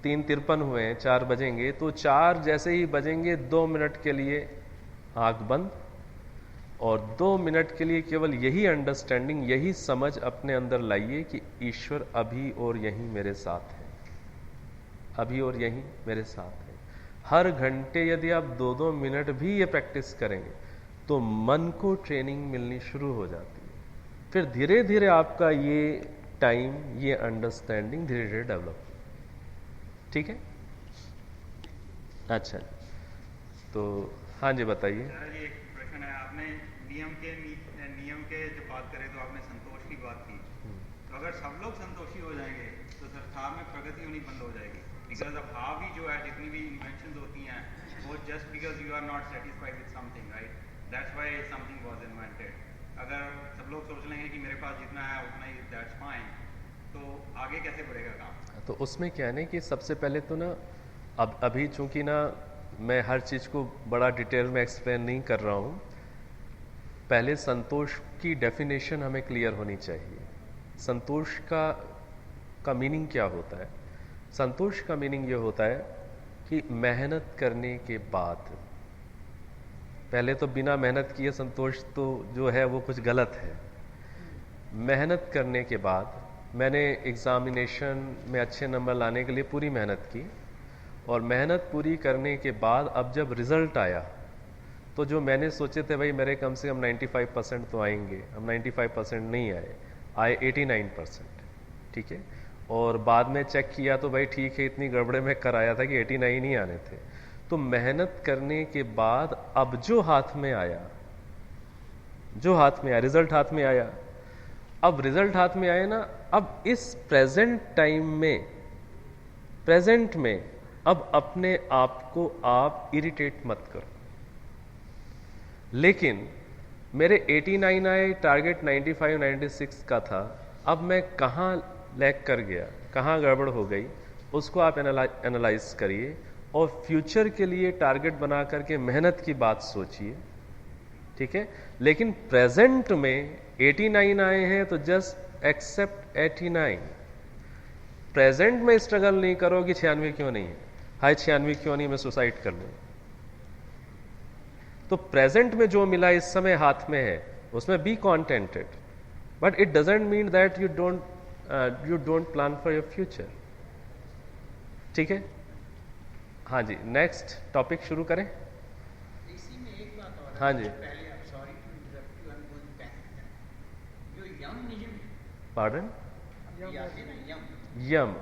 3:53 हुए हैं, 4 बजेंगे, तो 4 जैसे ही बजेंगे 2 मिनट के लिए आंख बंद, और 2 मिनट के लिए केवल यही अंडरस्टैंडिंग, यही समझ अपने अंदर लाइए कि ईश्वर अभी और यहीं मेरे साथ है, अभी और यहीं मेरे साथ है। हर घंटे यदि आप 2-2 मिनट भी ये प्रैक्टिस करेंगे तो मन को ट्रेनिंग मिलनी शुरू हो जाती है। फिर धीरे धीरे आपका ये टाइम, ये अंडरस्टैंडिंग धीरे धीरे डेवलप, ठीक है। अच्छा, तो हाँ जी बताइए। सर जी एक प्रश्न है, आपने नियम के जब बात करें तो आपने संतोष की बात की, तो अगर सब लोग संतोषी हो जाएंगे तो संसार में प्रगति होनी बंद हो जाएगी। बिकॉज अब हाव ही जो है, जितनी भी इन्वेंशन होती हैं वो just because you are not satisfied with something, right, that's why something was invented. अगर सब लोग सोच लेंगे कि मेरे पास जितना है उतना ही, दैट्स फाइन, तो आगे कैसे बढ़ेगा काम? तो उसमें क्या है ना कि सबसे पहले तो ना, अब अभी चूंकि ना मैं हर चीज़ को बड़ा डिटेल में एक्सप्लेन नहीं कर रहा हूँ, पहले संतोष की डेफिनेशन हमें क्लियर होनी चाहिए। संतोष का मीनिंग क्या होता है? संतोष का मीनिंग ये होता है कि मेहनत करने के बाद, पहले तो बिना मेहनत किए संतोष तो जो है वो कुछ गलत है। मेहनत करने के बाद, मैंने एग्जामिनेशन में अच्छे नंबर लाने के लिए पूरी मेहनत की, और मेहनत पूरी करने के बाद अब जब रिजल्ट आया तो जो मैंने सोचे थे भाई मेरे कम से कम 95% तो आएंगे, अब 95% नहीं आए 89%, ठीक है। और बाद में चेक किया तो भाई ठीक है, इतनी गड़बड़े में कराया था कि 89 ही आने थे। तो मेहनत करने के बाद अब जो हाथ में आया, रिजल्ट हाथ में आया, अब रिजल्ट हाथ में आया ना, अब इस प्रेजेंट टाइम में, प्रेजेंट में अब अपने आप को आप इरिटेट मत करो। लेकिन मेरे 89 आए, टारगेट 95 96 का था, अब मैं कहाँ लैग कर गया, कहाँ गड़बड़ हो गई, उसको आप एनालाइज करिए और फ्यूचर के लिए टारगेट बना करके मेहनत की बात सोचिए, ठीक है। लेकिन प्रेजेंट में 89 आए हैं तो जस्ट एक्सेप्ट 89। प्रेजेंट में स्ट्रगल नहीं करो कि 96 क्यों नहीं है, हाय 96 क्यों नहीं, मैं सुसाइड कर लूं। तो प्रेजेंट में जो मिला इस समय हाथ में है उसमें be contented, but it doesn't mean that you don't plan for your future, ठीक है। हाँ जी, नेक्स्ट टॉपिक शुरू करें। इसी में एक बात और है, हाँ जी। पहले आप sorry to interrupt you, I am going back. जो यम, पार्डन, याद है ना, यम,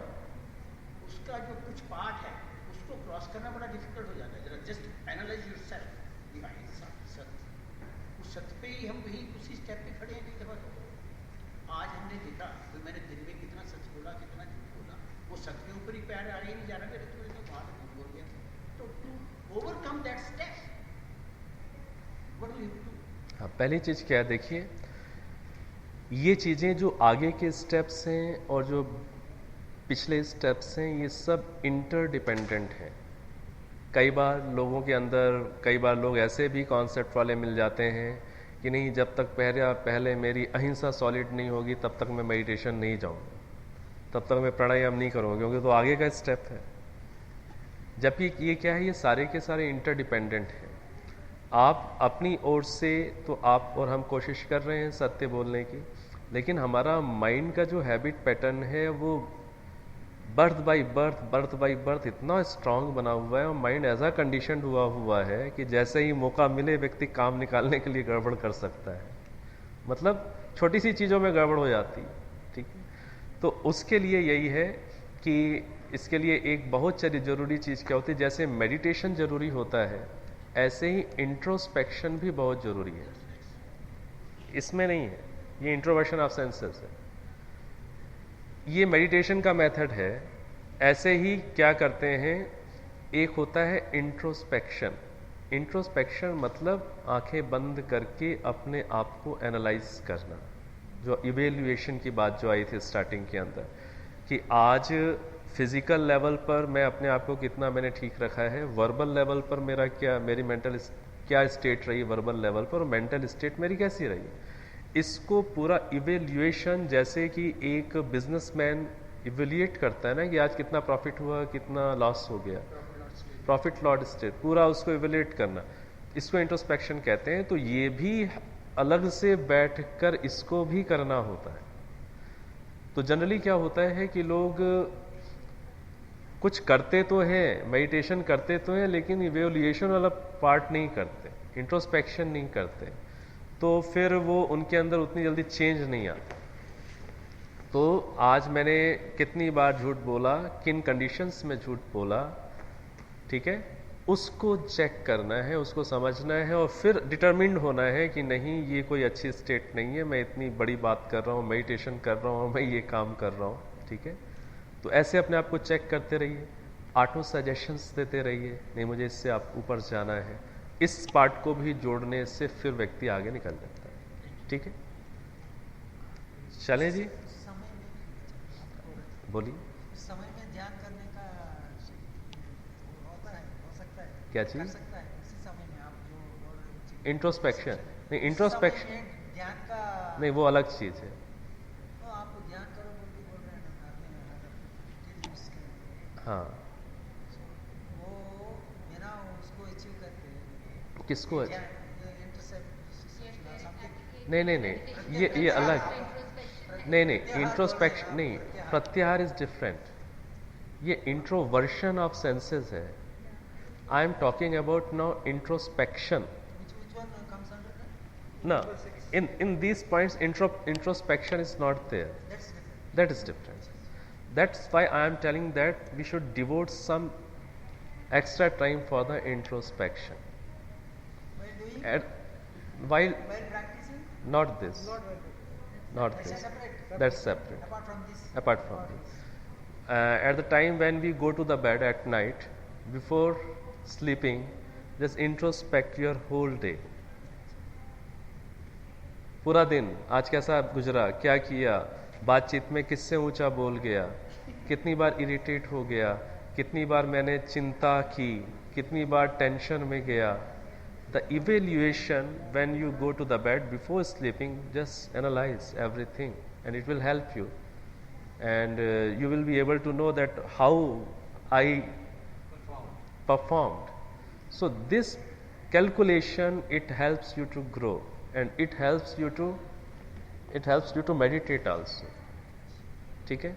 उसका जो कुछ पार्ट है उसको क्रॉस करना बड़ा डिफिकल्ट हो जाता है। जरा जस्ट एनालाइज योरसेल्फ, उस सत्य पे ही हम वही उसी स्टेप पे खड़े हैं। देखो आज हमने देखा तो मैंने दिन में कितना सच बोला, कितना झूठ बोला, वो सत्य के ऊपर ही पैर आ ही नहीं जा रहा मेरे, तो बात बोल गया। तो to overcome that step what do you do? हाँ, पहली चीज क्या है, देखिए ये चीजें जो आगे के स्टेप्स हैं और जो पिछले स्टेप्स हैं, ये सब इंटरडिपेंडेंट हैं। कई बार लोगों के अंदर, कई बार लोग ऐसे भी कॉन्सेप्ट वाले मिल जाते हैं कि नहीं, जब तक पहले मेरी अहिंसा सॉलिड नहीं होगी तब तक मैं मेडिटेशन नहीं जाऊंगा, तब तक मैं प्राणायाम नहीं करूंगा, क्योंकि तो आगे का स्टेप है। जबकि ये क्या है, ये सारे के सारे इंटरडिपेंडेंट हैं। आप अपनी ओर से तो आप और हम कोशिश कर रहे हैं सत्य बोलने की, लेकिन हमारा माइंड का जो हैबिट पैटर्न है वो बर्थ बाई बर्थ इतना स्ट्रांग बना हुआ है और माइंड ऐसा कंडीशन हुआ है कि जैसे ही मौका मिले व्यक्ति काम निकालने के लिए गड़बड़ कर सकता है, मतलब छोटी सी चीज़ों में गड़बड़ हो जाती है। ठीक है, तो उसके लिए यही है कि इसके लिए एक बहुत सारी ज़रूरी चीज़ क्या होती है, जैसे मेडिटेशन ज़रूरी होता है ऐसे ही इंट्रोस्पेक्शन भी बहुत ज़रूरी है। इसमें नहीं है, ये इंट्रोवर्शन ऑफ सेंसेस है, ये मेडिटेशन का मेथड है। ऐसे ही क्या करते हैं, एक होता है इंट्रोस्पेक्शन। इंट्रोस्पेक्शन मतलब आंखें बंद करके अपने आप को एनालाइज करना, जो इवेल्युएशन की बात जो आई थी स्टार्टिंग के अंदर, कि आज फिजिकल लेवल पर मैं अपने आप को कितना मैंने ठीक रखा है, वर्बल लेवल पर मेरा क्या, मेरी मेंटल क्या स्टेट रही वर्बल लेवल पर, और मेंटल स्टेट मेरी कैसी रही। इसको पूरा इवेल्युएशन, जैसे कि एक बिजनेसमैन इवेल्युएट करता है ना कि आज कितना प्रॉफिट हुआ, कितना लॉस हो गया, प्रॉफिट लॉस स्टेट, पूरा उसको इवेल्युएट करना, इसको इंट्रोस्पेक्शन कहते हैं। तो ये भी अलग से बैठकर इसको भी करना होता है। तो जनरली क्या होता है कि लोग कुछ करते तो हैं, मेडिटेशन करते तो हैं, लेकिन इवेल्युएशन वाला पार्ट नहीं करते, इंट्रोस्पेक्शन नहीं करते, तो फिर वो उनके अंदर उतनी जल्दी चेंज नहीं आता। तो आज मैंने कितनी बार झूठ बोला, किन कंडीशंस में झूठ बोला, ठीक है, उसको चेक करना है, उसको समझना है और फिर डिटरमिन्ड होना है कि नहीं ये कोई अच्छी स्टेट नहीं है, मैं इतनी बड़ी बात कर रहा हूँ, मेडिटेशन कर रहा हूँ, मैं ये काम कर रहा हूँ। ठीक है, तो ऐसे अपने आप को चेक करते रहिए, ऑटो सजेशंस देते रहिए, नहीं मुझे इससे आप ऊपर जाना है, इस पार्ट को भी जोड़ने से फिर व्यक्ति आगे निकल जाता है। ठीक है, चलें जी, बोलिए। समय में ध्यान करने का होता है, हो सकता है, क्या चीज? कर सकता है उसी समय में आप जो बोल रहे हो, इंट्रोस्पेक्शन नहीं, इंट्रोस्पेक्शन ध्यान का नहीं, वो अलग चीज है। तो आप ध्यान करो बोल रहे हैं ना, आपने हाँ, वो बिना उसको अचीव करके किसको है? नहीं नहीं, ये अलग, नहीं, इंट्रोस्पेक्शन नहीं, प्रत्याहार इज डिफरेंट, ये इंट्रोवर्शन ऑफ सेंसेस है। I am talking about now introspection. No, in these points, introspection is not there. That is different. That's why I am telling that we should devote some extra time for the introspection. While practicing, not this, not this. That's separate. Apart from this, at the time when we go to the bed at night, before sleeping, just introspect your whole day. पूरा दिन आज कैसा गुजरा, क्या किया, बातचीत में किससे ऊंचा बोल गया, कितनी बार इरिटेट हो गया, कितनी बार मैंने चिंता की, कितनी बार टेंशन में गया। The evaluation when you go to the bed before sleeping, just analyse everything and it will help you and you will be able to know that how I performed. So this calculation, it helps you to grow and it helps you to meditate also. ठीक है।